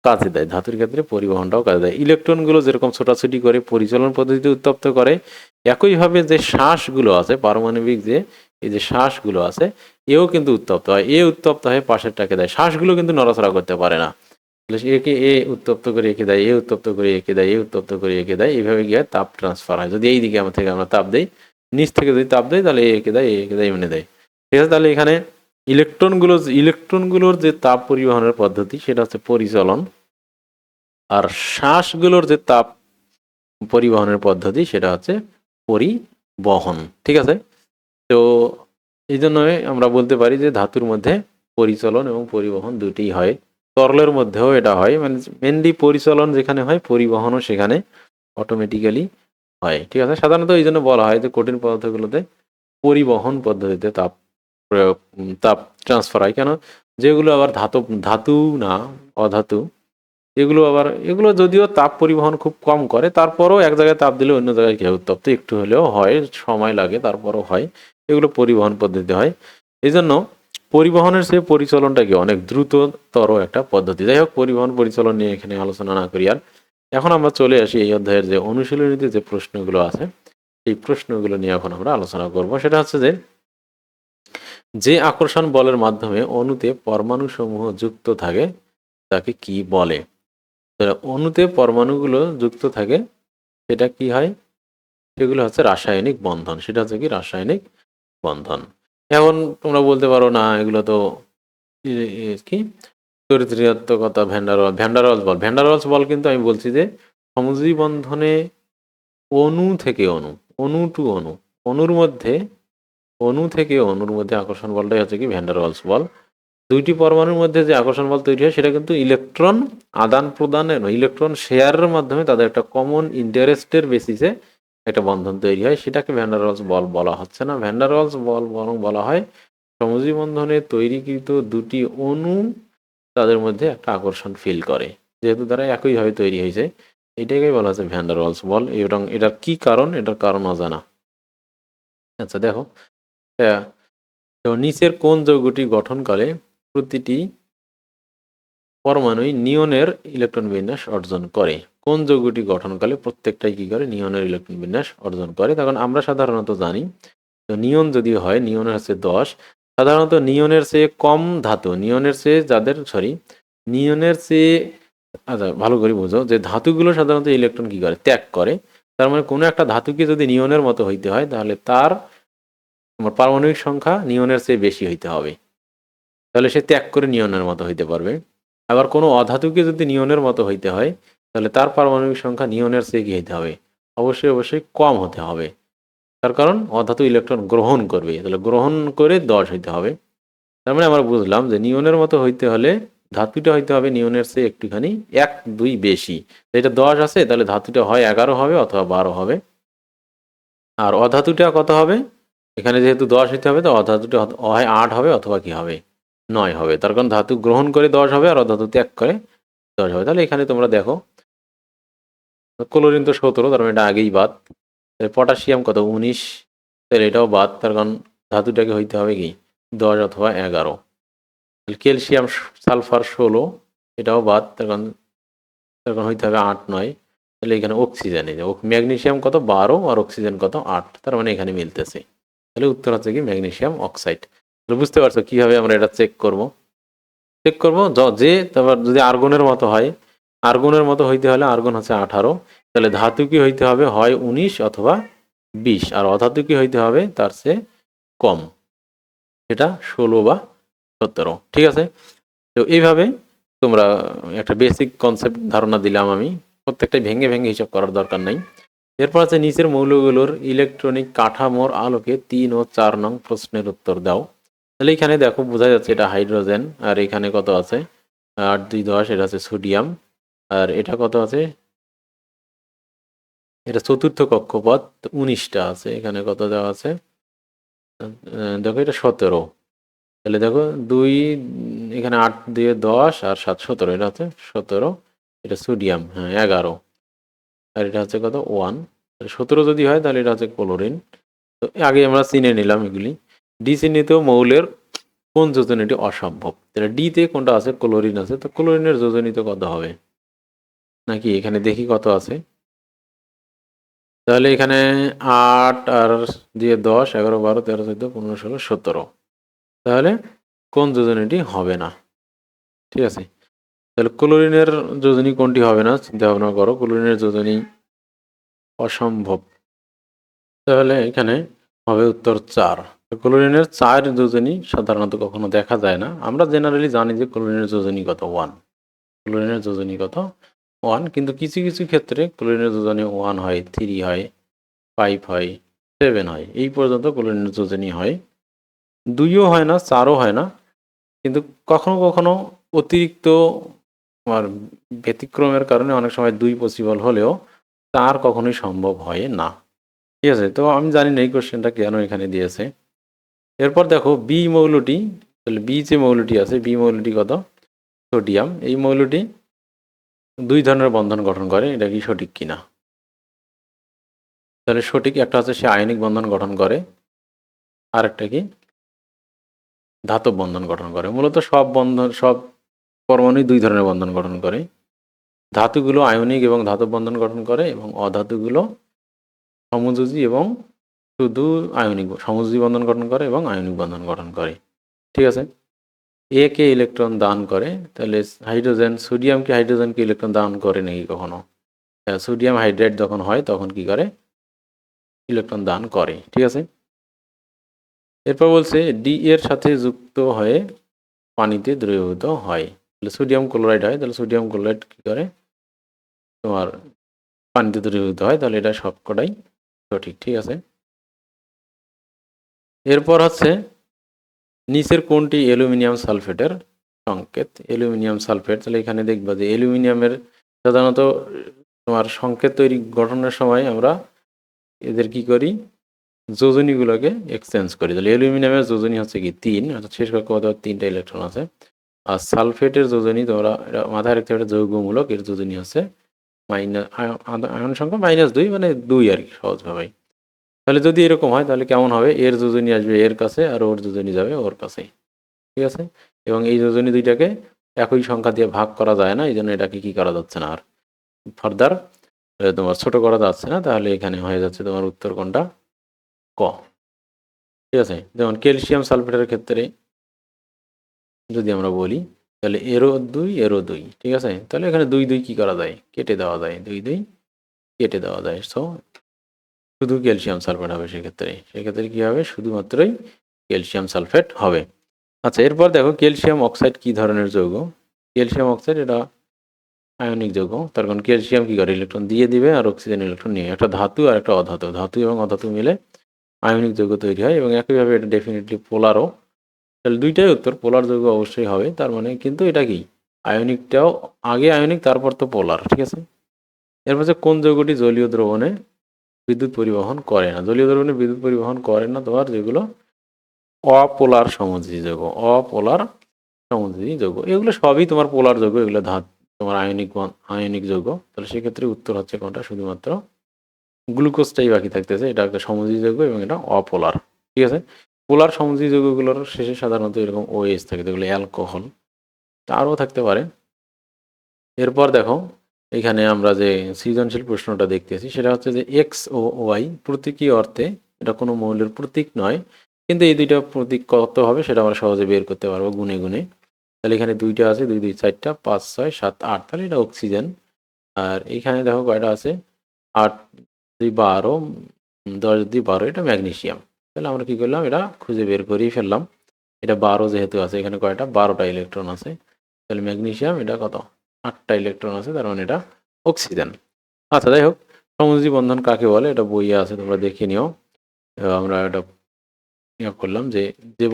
কাজে দেয়। ধাতুর ক্ষেত্রে পরিবহনটাও কাজে দেয়। ইলেকট্রনগুলো যেরকম ছোটাছুটি করে পরিচালন পদ্ধতিতে উত্তপ্ত করে, একইভাবে যে শ্বাসগুলো আছে পারমাণবিক, যে এই যে শ্বাসগুলো আছে, এও কিন্তু উত্তপ্ত হয়, এ উত্তপ্ত হয়ে পাশেরটাকে দেয়। শ্বাসগুলো কিন্তু নড়াচড়া করতে পারে না, একে এ উত্তপ্ত করে একে দেয়, এ উত্তপ্ত করে একে দেয়, এ উত্তপ্ত করে একে দেয়, এইভাবে গিয়ে তাপ ট্রান্সফার হয়। যদি এই দিকে আমরা তাপ দেই, নিচ থেকে যদি তাপ দেয়, তাহলে একে দেয়, একে দেয়, এমনি দেয়। ঠিক আছে? তাহলে এখানে ইলেকট্রনগুলোর যে তাপ পরিবহনের পদ্ধতি সেটা হচ্ছে পরিচলন, আর শ্বাসগুলোর যে তাপ পরিবহনের পদ্ধতি সেটা হচ্ছে পরিবহন। ঠিক আছে? তো এই জন্যই আমরা বলতে পারি যে ধাতুর মধ্যে পরিচলন এবং পরিবহন দুটিই হয়। তরলের মধ্যেও এটা হয়, মানে মেনলি পরিচলন যেখানে হয়, পরিবহনও সেখানে অটোমেটিক্যালি হয়। ঠিক আছে? সাধারণত এই জন্য বলা হয় যে কঠিন পদার্থগুলোতে পরিবহন পদ্ধতিতে তাপ প্রয়োগ, তাপ ট্রান্সফার হয়। কেন? যেগুলো আবার ধাতু না, অধাতু, এগুলো যদিও তাপ পরিবহন খুব কম করে, তারপরও এক জায়গায় তাপ দিলে অন্য জায়গায় কি হয়, উত্তপ্ত একটু হলেও হয়, সময় লাগে, তারপরও হয়। এগুলো পরিবহন পদ্ধতি হয়। এই জন্য পরিবহনের চেয়ে পরিচালনটা কি অনেক দ্রুততর একটা পদ্ধতি। যাই হোক, পরিবহন পরিচালন নিয়ে এখানে আলোচনা না করি। আর এখন আমরা চলে আসি এই অধ্যায়ের যে অনুশীলনীতে যে প্রশ্নগুলো আছে, এই প্রশ্নগুলো নিয়ে এখন আমরা আলোচনা করব। সেটা হচ্ছে যে আকর্ষণ বলের মাধ্যমে অণুতে পরমাণু সমূহ যুক্ত থাকে তাকে কি বলে? অণুতে পরমাণুগুলো যুক্ত থাকে, সেটা কি হয়, সেগুলো হচ্ছে রাসায়নিক বন্ধন। সেটা হচ্ছে কি রাসায়নিক বন্ধন। এখন তোমরা বলতে পারো না এগুলো তো কি চরিত্রাত্মকতা, ভ্যান্ডারওয়ালস বল কিন্তু আমি বলছি যে সমযোজী বন্ধনে অণু থেকে অণু টু অণু থেকে অণুর মধ্যে আকর্ষণ বলটাই হচ্ছে কি ভ্যান্ডারওয়ালস বল। দুইটি পরমাণুর মধ্যে যে আকর্ষণ বল তৈরি হয় সেটা কিন্তু ইলেকট্রন আদান প্রদানের, ইলেকট্রন শেয়ারের মাধ্যমে তাদের একটা কমন ইন্টারেস্টের বেসিসে একটা বন্ধন তৈরি হয়, সেটাকে ভ্যান্ডারওয়ালস বল বলা হচ্ছে না। ভ্যান্ডারওয়ালস বল বরং বলা হয় সমযোজী বন্ধনে তৈরিকৃত দুটি অণু তাদের মধ্যে একটা আকর্ষণ ফিল করে, যেহেতু তারা একইভাবে তৈরি হয়েছে, এটাকেই বলা হচ্ছে ভ্যান্ডারওয়ালস বল। এবং এটার কি কারণ, এটার কারণ অজানা। আচ্ছা দেখো, তো নিচের কোন যৌগটি গঠনকালে প্রতিটি পরমাণুই নিয়নের ইলেকট্রন বিন্যাস অর্জন করে? কোন যৌগটি গঠনকালে প্রত্যেকটাই কি করে, নিয়নের ইলেকট্রন বিন্যাস অর্জন করে। তখন আমরা সাধারণত জানি, তো নিয়ন যদি হয়, নিয়নের হচ্ছে 10, সাধারণত নিয়নের চেয়ে কম ধাতু, নিয়নের চেয়ে, আচ্ছা ভালো করে বুঝো যে ধাতুগুলো সাধারণত ইলেকট্রন কি করে, ত্যাগ করে। তার মানে কোনো একটা ধাতুকে যদি নিয়নের মতো হইতে হয়, তাহলে তার পারমাণবিক সংখ্যা নিয়নের চেয়ে বেশি হইতে হবে, তাহলে সে ত্যাগ করে নিয়নের মতো হইতে পারবে। আবার কোনো অধাতুকে যদি নিয়নের মতো হইতে হয়, তাহলে তার পারমাণবিক সংখ্যা নিয়নের চেয়ে কি হইতে হবে, অবশ্যই কম হতে হবে। তার কারণ অধাতু ইলেকট্রন গ্রহণ করবে, তাহলে গ্রহণ করে 10 হইতে হবে। তার মানে আমরা বুঝলাম যে নিয়নের মতো হইতে হলে ধাতুটা হইতে হবে নিয়নের চেয়ে একটুখানি 1-2 বেশি। এটা 10 আছে, তাহলে ধাতুটা হয় 11 হবে অথবা 12 হবে। আর অধাতুটা কত হবে, এখানে যেহেতু 10 হইতে হবে, তো অধাতুটা হয় 8 হবে অথবা কি হবে, 9 হবে। তার কারণ ধাতু গ্রহণ করে 10 হবে আর অধাতু ত্যাগ করে 10 হবে। তাহলে এখানে তোমরা দেখো, ক্লোরিন তো 17, তার মানে এটা আগেই বাদ। পটাশিয়াম কত, 19, তাহলে এটাও বাদ। তার কারণ ধাতুটাকে হইতে হবে কি 10 অথবা 11। ক্যালসিয়াম সালফার 16, এটাও বাদ, তখন তখন হইতে হবে 8 9। তাহলে এখানে অক্সিজেন, এই যে ম্যাগনেসিয়াম কত 12 আর অক্সিজেন কত 8, তার মানে এখানে মিলতেছে। তাহলে উত্তর হচ্ছে কি ম্যাগনেসিয়াম অক্সাইড। তাহলে বুঝতে পারছো কিভাবে আমরা এটা চেক করব। যে তারপর যদি আর্গনের মতো হয়, আর্গনের মতো হইতে হলে আর্গন হচ্ছে 18, তাহলে ধাতু কি হইতে হবে হয় 19 অথবা 20, আর অধাতু কি হইতে হবে তার চেয়ে কম, এটা 16 বা 17। ঠিক আছে, তো এইভাবে তোমরা একটা বেসিক কনসেপ্ট ধারণা দিলাম আমি, প্রত্যেকটা ভেঙে ভেঙে হিসাব করার দরকার নাই। এরপর আছে নিচের মৌলগুলোর ইলেকট্রনিক কাঠামোর আলোকে 3 ও 4 নং প্রশ্নের উত্তর দাও। তাহলে এখানে দেখো বোঝা যাচ্ছে এটা হাইড্রোজেন, আর এখানে কত আছে 8 2 10, এটা আছে সোডিয়াম, আর এটা কত আছে, এটা চতুর্থ কক্ষপথ 19টা আছে, এখানে কত দেওয়া আছে দেখো এটা 17। তাহলে দেখো 2 এখানে 8 দিয়ে 10 আর 7 17, এটা হচ্ছে 17, এটা সোডিয়াম, হ্যাঁ 11, আর এটা হচ্ছে কত 1। 17 যদি হয় তাহলে এটা হচ্ছে ক্লোরিন। তো আগে আমরা চিনে নিলাম এগুলি। ডি চিহ্নিত মৌলের কোন যোজনীটি অসম্ভব, তাহলে ডিতে কোনটা আছে ক্লোরিন আছে, তো ক্লোরিনের যোজনী তো কত হবে, নাকি এখানে দেখি কত আছে। তাহলে এখানে 8 আর দিয়ে 10 11 12 13 14 15 16 17, তাহলে কোন যোজনীটি হবে না। ঠিক আছে, তাহলে ক্লোরিনের যোজনী কোনটি হবে না চিন্তা ভাবনা করো, ক্লোরিনের যোজনী অসম্ভব, তাহলে এখানে হবে উত্তর 4। ক্লোরিনের 4 যোজনী সাধারণত কখনো দেখা যায় না, আমরা জেনারেলি জানি যে ক্লোরিনের যোজনী কত 1, ক্লোরিনের যোজনী কত 1, কিন্তু কিছু কিছু ক্ষেত্রে ক্লোরিনের যোজনী 1 হয়, 3 হয়, 5 হয়, 7 হয়, এই পর্যন্ত ক্লোরিনের যোজনী হয়। 2ও হয় না, 4ও হয় না, কিন্তু কখনো কখনো অতিরিক্ত আর ব্যতিক্রমের কারণে অনেক সময় 2 পসিবল হলেও 4 কখনোই সম্ভব হয় না। ঠিক আছে, তো আমি জানি না এই কোশ্চেনটা কেন এখানে দিয়েছে। এরপর দেখো বি মৌলটি, তাহলে বি যে মৌলটি আছে, বি মৌলটি কত সোডিয়াম, এই মৌলটি 2 ধরনের বন্ধন গঠন করে, এটা কি সঠিক কিনা। তাহলে সঠিক, একটা হচ্ছে সে আয়নিক বন্ধন গঠন করে, আর একটা কি ধাতব বন্ধন গঠন করে। মূলত সব পরমাণু 2 ধরনের বন্ধন গঠন করে, ধাতুগুলো আয়নিক এবং ধাতব বন্ধন গঠন করে, এবং অধাতুগুলো সমযোজী এবং শুধু আয়নিক সমযোজী বন্ধন গঠন করে এবং আয়নিক বন্ধন গঠন করে। ঠিক আছে, এ কে ইলেকট্রন দান করে, তাহলে হাইড্রোজেন সোডিয়ামকে হাইড্রোজেনকে ইলেকট্রন দান করে নাকি কখনো, সোডিয়াম হাইড্রেট যখন হয় তখন কি করে ইলেকট্রন দান করে। ঠিক আছে, এরপর বলছে ডি এর সাথে যুক্ত হয়ে পানিতে দ্রবীভূত হয়, তাহলে সোডিয়াম ক্লোরাইড হয়, তাহলে সোডিয়াম ক্লোরাইড কি করে তোমার পানিতে দ্রবীভূত হয়, তাহলে এটা সবকটাই সঠিক। ঠিক আছে, এরপর হচ্ছে নিচের কোনটি অ্যালুমিনিয়াম সালফেটের সংকেত, অ্যালুমিনিয়াম সালফেট, তাহলে এখানে দেখবা যে অ্যালুমিনিয়ামের সাধারণত তোমার সংকেত তৈরি গঠনের সময় আমরা এদের কি করি যোজনীগুলোকে এক্সচেঞ্জ করি। তাহলে অ্যালুমিনিয়ামের যোজনী হচ্ছে কি 3, অর্থাৎ শেষ কক্ষপথে 3টা ইলেকট্রন আছে, আর সালফেটের যোজনী তোমরা এটা মাথায় রাখতে হবে, যৌগমূলক, এর যোজনী হচ্ছে আয়ন সংখ্যা -2, মানে 2 আর কি সহজভাবে। তাহলে যদি এরকম হয় তাহলে কেমন হবে, এর যোজনী আসবে এর কাছে আর ওর যোজনী যাবে ওর কাছে। ঠিক আছে, এবং এই যোজনী দুইটাকে একই সংখ্যা দিয়ে ভাগ করা যায় না, এই জন্য এটাকে কি করা যাচ্ছে না আর ফার্দার তোমার ছোট করা যাচ্ছে না, তাহলে এখানে হয়ে যাচ্ছে তোমার উত্তর কোনটা ক। ঠিক আছে, যেমন ক্যালসিয়াম সালফেটের ক্ষেত্রে যদি আমরা বলি তাহলে এরও 2 এরও 2, ঠিক আছে, তাহলে এখানে 2 2 কি করা যায় কেটে দেওয়া যায়, 2 2 কেটে দেওয়া যায়, সো শুধু ক্যালসিয়াম সালফেট হবে সেক্ষেত্রে, সেক্ষেত্রে কি হবে শুধুমাত্রই ক্যালসিয়াম সালফেট হবে। আচ্ছা, এরপর দেখো ক্যালসিয়াম অক্সাইড কি ধরনের যৌগ, ক্যালসিয়াম অক্সাইড এটা আয়নিক যৌগ, তার কারণ ক্যালসিয়াম কি করে ইলেকট্রন দিয়ে দিবে আর অক্সিজেন ইলেকট্রন নিয়ে, একটা ধাতু আর একটা অধাতু, ধাতু এবং অধাতু মিলে আয়নিক যৌগ তৈরি হয়, এবং একইভাবে এটা ডেফিনেটলি পোলারও, তাহলে দুইটাই উত্তর, পোলার যৌগ অবশ্যই হবে, তার মানে কিন্তু এটা কি আয়নিকটাও আগে আয়নিক তারপর তো পোলার। ঠিক আছে, এরপর হচ্ছে কোন যৌগটি জলীয় দ্রবণে বিদ্যুৎ পরিবহন করে না, জলীয় দ্রবণে বিদ্যুৎ পরিবহন করে না তোমার যেগুলো অপোলার সমযোজী যৌগ, অপোলার সমযোজী যৌগ, এগুলো সবই তোমার পোলার যৌগ, এগুলো তোমার আয়নিক যৌগ, তাহলে সেক্ষেত্রে উত্তর হচ্ছে কোনটা শুধুমাত্র গ্লুকোজটাই বাকি থাকতেছে, এটা একটা সমযোজী যৌগ এবং এটা অপোলার। ঠিক আছে, পোলার সমযোজী যৌগগুলোর শেষে সাধারণত এরকম OH থাকে, যেগুলো অ্যালকোহল, আরও থাকতে পারে। এরপর দেখো এখানে আমরা যে সৃজনশীল প্রশ্নটা দেখতেছি সেটা হচ্ছে যে এক্স ও ওয়াই প্রতীকী অর্থে, এটা কোনো মৌলের প্রতীক নয়, কিন্তু এই দুইটা প্রতীক কত হবে সেটা আমরা সহজে বের করতে পারবো গুনে গুনে। তাহলে এখানে দুইটা আছে, 2 2 4টা 5 6 7 8, তাহলে এটা অক্সিজেন। আর এইখানে দেখো কয়টা আছে, 8 2 12, 10 2 12, এটা ম্যাগনেসিয়াম। তাহলে আমরা কি করলাম, এটা খুঁজে বের করেই ফেললাম। এটা 12 যেহেতু আছে, এখানে কয়টা, 12টা ইলেকট্রন আছে। তাহলে ম্যাগনেসিয়াম এটা কত, 8টা ইলেকট্রন আছে, তার মানে এটা অক্সিজেন। আচ্ছা যাই হোক, সমযোজী বন্ধন কাকে বলে এটা বইয়ে আছে, তোমরা দেখে নিও। আমরা এটা করলাম যে যে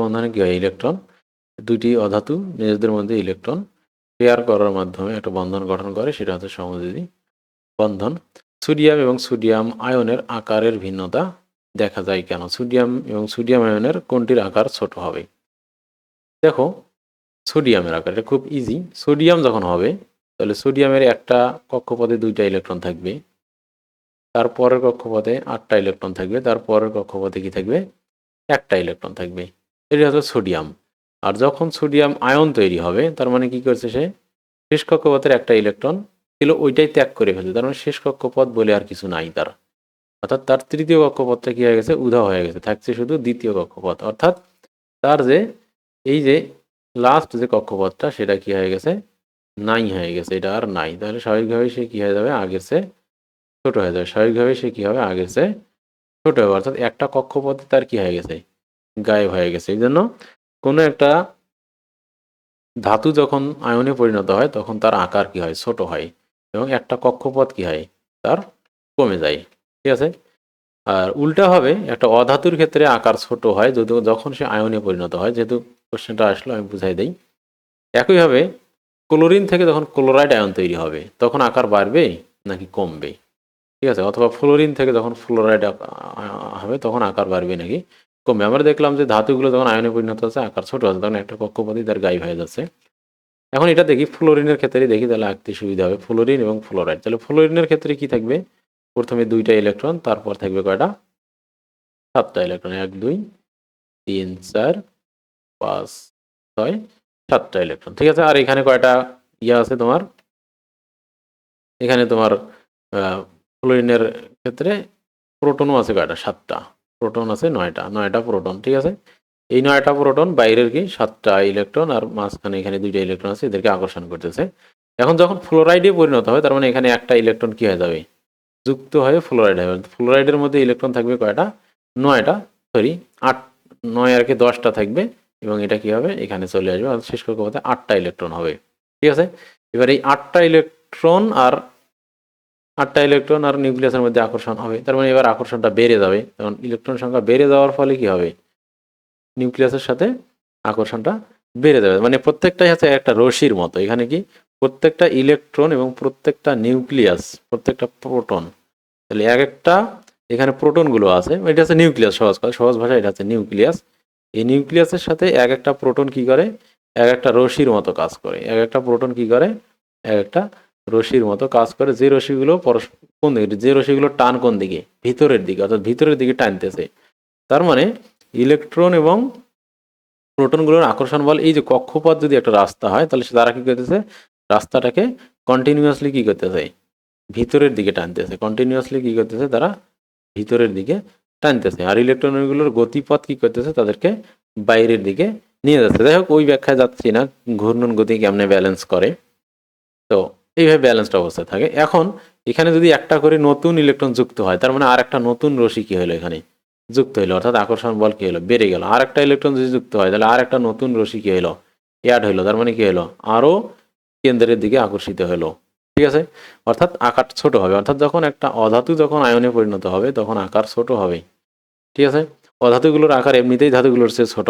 বন্ধনে কি হয়, ইলেকট্রন, দুইটি অধাতু নিজেদের মধ্যে ইলেকট্রন শেয়ার করার মাধ্যমে একটা বন্ধন গঠন করে, সেটা হচ্ছে সমযোজী বন্ধন। সোডিয়াম এবং সোডিয়াম আয়নের আকারের ভিন্নতা দেখা যায় কেন? সোডিয়াম এবং সোডিয়াম আয়নের কোনটির আকার ছোট হবে? দেখো সোডিয়ামের আকার, এটা খুব ইজি। সোডিয়াম যখন হবে, তাহলে সোডিয়ামের একটা কক্ষপথে 2টা ইলেকট্রন থাকবে, তারপরের কক্ষপথে 8টা ইলেকট্রন থাকবে, তারপরের কক্ষপথে কি থাকবে, 1টা ইলেকট্রন থাকবে। এটা হচ্ছে সোডিয়াম। আর যখন সোডিয়াম আয়ন তৈরি হবে, তার মানে কি করছে সে, শেষ কক্ষপথের 1টা ইলেকট্রন ছিল ওইটাই ত্যাগ করে ফেলছে, তার মানে শেষ কক্ষপথ বলে আর কিছু নাই তার। অর্থাৎ তার তৃতীয় কক্ষপথটা কি হয়ে গেছে, উধাও হয়ে গেছে, থাকছে শুধু দ্বিতীয় কক্ষপথ। অর্থাৎ তার যে এই যে লাস্ট যে কক্ষপথটা সেটা কি হয়ে গেছে, নাই হয়ে গেছে, এটা আর নাই। তাহলে স্বাভাবিকভাবেই সে কি হয়ে যাবে, আগের চেয়ে ছোট হয়ে যাবে। স্বাভাবিকভাবেই সে কি হবে, আগের চেয়ে ছোট হবে। অর্থাৎ একটা কক্ষপথে তার কি হয়ে গেছে, গায়েব হয়ে গেছে। এই জন্য কোনো একটা ধাতু যখন আয়নে পরিণত হয় তখন তার আকার কি হয়, ছোট হয়, এবং একটা কক্ষপথ কি হয়, তার কমে যায়। ঠিক আছে। আর উল্টা হবে, একটা অধাতুর ক্ষেত্রে আকার ছোট হয় যদিও যখন সে আয়নে পরিণত হয়। যেহেতু কোশ্চেনটা আসলো আমি বুঝাই দিই। একইভাবে ক্লোরিন থেকে যখন ক্লোরাইড আয়ন তৈরি হবে তখন আকার বাড়বে নাকি কমবে? ঠিক আছে। অথবা ফ্লোরিন থেকে যখন ফ্লোরাইড হবে তখন আকার বাড়বে নাকি কমবে? আমরা দেখলাম যে ধাতুগুলো যখন আয়নে পরিণত হচ্ছে আকার ছোট আছে, তখন একটা কক্ষপথই তার গায়েব হয়ে যাচ্ছে। এখন এটা দেখি ফ্লোরিনের ক্ষেত্রে দেখি, তাহলে আঁকতে সুবিধা হবে। ফ্লোরিন এবং ফ্লোরাইড, তাহলে ফ্লোরিনের ক্ষেত্রে কি থাকবে, প্রথমে 2টা ইলেকট্রন, তারপর থাকবে কয়টা, 7টা ইলেকট্রন, 1 2 3 4 5 6 7টা ইলেকট্রন। ঠিক আছে। আর এখানে কয়টা ইয়ে আছে তোমার, এখানে তোমার ফ্লোরিনের ক্ষেত্রে প্রোটনও আছে কয়টা, 7টা। প্রোটন আছে 9টা প্রোটন। ঠিক আছে। এই 9টা প্রোটন বাইরের কি 7টা ইলেকট্রন, আর মাঝখানে এখানে 2টা ইলেকট্রন আছে, এদেরকে আকর্ষণ করতেছে। এখন যখন ফ্লোরাইডে পরিণত হবে, তার মানে এখানে একটা ইলেকট্রন কি হয়ে যাবে, যুক্ত হয়ে ফ্লোরাইড হবে। ফ্লোরাইডের মধ্যে ইলেকট্রন থাকবে কয়টা, 9টা, সরি 8, 9 আর কি 10টা থাকবে, এবং এটা কি হবে, এখানে চলে আসবে। আর শেষ কক্ষপথে 8টা ইলেকট্রন হবে। ঠিক আছে। এবার এই 8টা ইলেকট্রন আর নিউক্লিয়াসের মধ্যে আকর্ষণ হবে, তার মানে এবার আকর্ষণটা বেড়ে যাবে। তখন ইলেকট্রন সংখ্যা বেড়ে যাওয়ার ফলে কি হবে, নিউক্লিয়াসের সাথে আকর্ষণটা বেড়ে যাবে। মানে প্রত্যেকটাই হচ্ছে একটা রশির মতো। এখানে কি প্রত্যেকটা ইলেকট্রন এবং প্রত্যেকটা নিউক্লিয়াস, প্রত্যেকটা প্রোটন, তাহলে এক একটা এখানে প্রোটনগুলো আছে, এটা হচ্ছে নিউক্লিয়াস। সহজ ভাষায় এটা হচ্ছে নিউক্লিয়াস। এই নিউক্লিয়াসের সাথে এক একটা প্রোটন কি করে, এক একটা রশির মতো কাজ করে। এক একটা প্রোটন কি করে, এক একটা রশির মতো কাজ করে। যে রশিগুলো কোন দিকে, যে রশিগুলো টান কোন দিকে, ভিতরের দিকে, অর্থাৎ ভিতরের দিকে টানতেছে। তার মানে ইলেকট্রন এবং প্রোটনগুলোর আকর্ষণ বল, এই যে কক্ষপথ যদি একটা রাস্তা হয়, তাহলে তারা কি করতেছে, রাস্তাটাকে কন্টিনিউয়াসলি কি করতেছে, ভিতরের দিকে টানতেছে। কন্টিনিউয়াসলি কি করতেছে, তারা ভিতরের দিকে টানতেছে। আর ইলেকট্রনগুলোর গতিপথ কি করতেছে, তাদেরকে বাইরের দিকে নিয়ে যাচ্ছে। যাই হোক, ওই ব্যাখ্যায় যাচ্ছি না, ঘূর্ণন গতি কেমনে ব্যালেন্স করে। তো এইভাবে ব্যালেন্সড অবস্থায় থাকে। এখন এখানে যদি একটা করে নতুন ইলেকট্রন যুক্ত হয়, তার মানে আর একটা নতুন রশ্মি কি হলো, এখানে যুক্ত হলো, অর্থাৎ আকর্ষণ বল কি হলো, বেড়ে গেল। আর একটা ইলেকট্রন যদি যুক্ত হয়, তাহলে আর একটা নতুন রশ্মি কি হলো, অ্যাড হলো। তার মানে কি হলো, আরও কেন্দ্রের দিকে আকর্ষিত হলো। ঠিক আছে। অর্থাৎ আকার ছোট হবে। অর্থাৎ যখন একটা অধাতু যখন আয়নে পরিণত হবে তখন আকার ছোট হবে। ঠিক আছে। অধাতুগুলোর আকার এমনিতেই ধাতুগুলোর চেয়ে ছোট,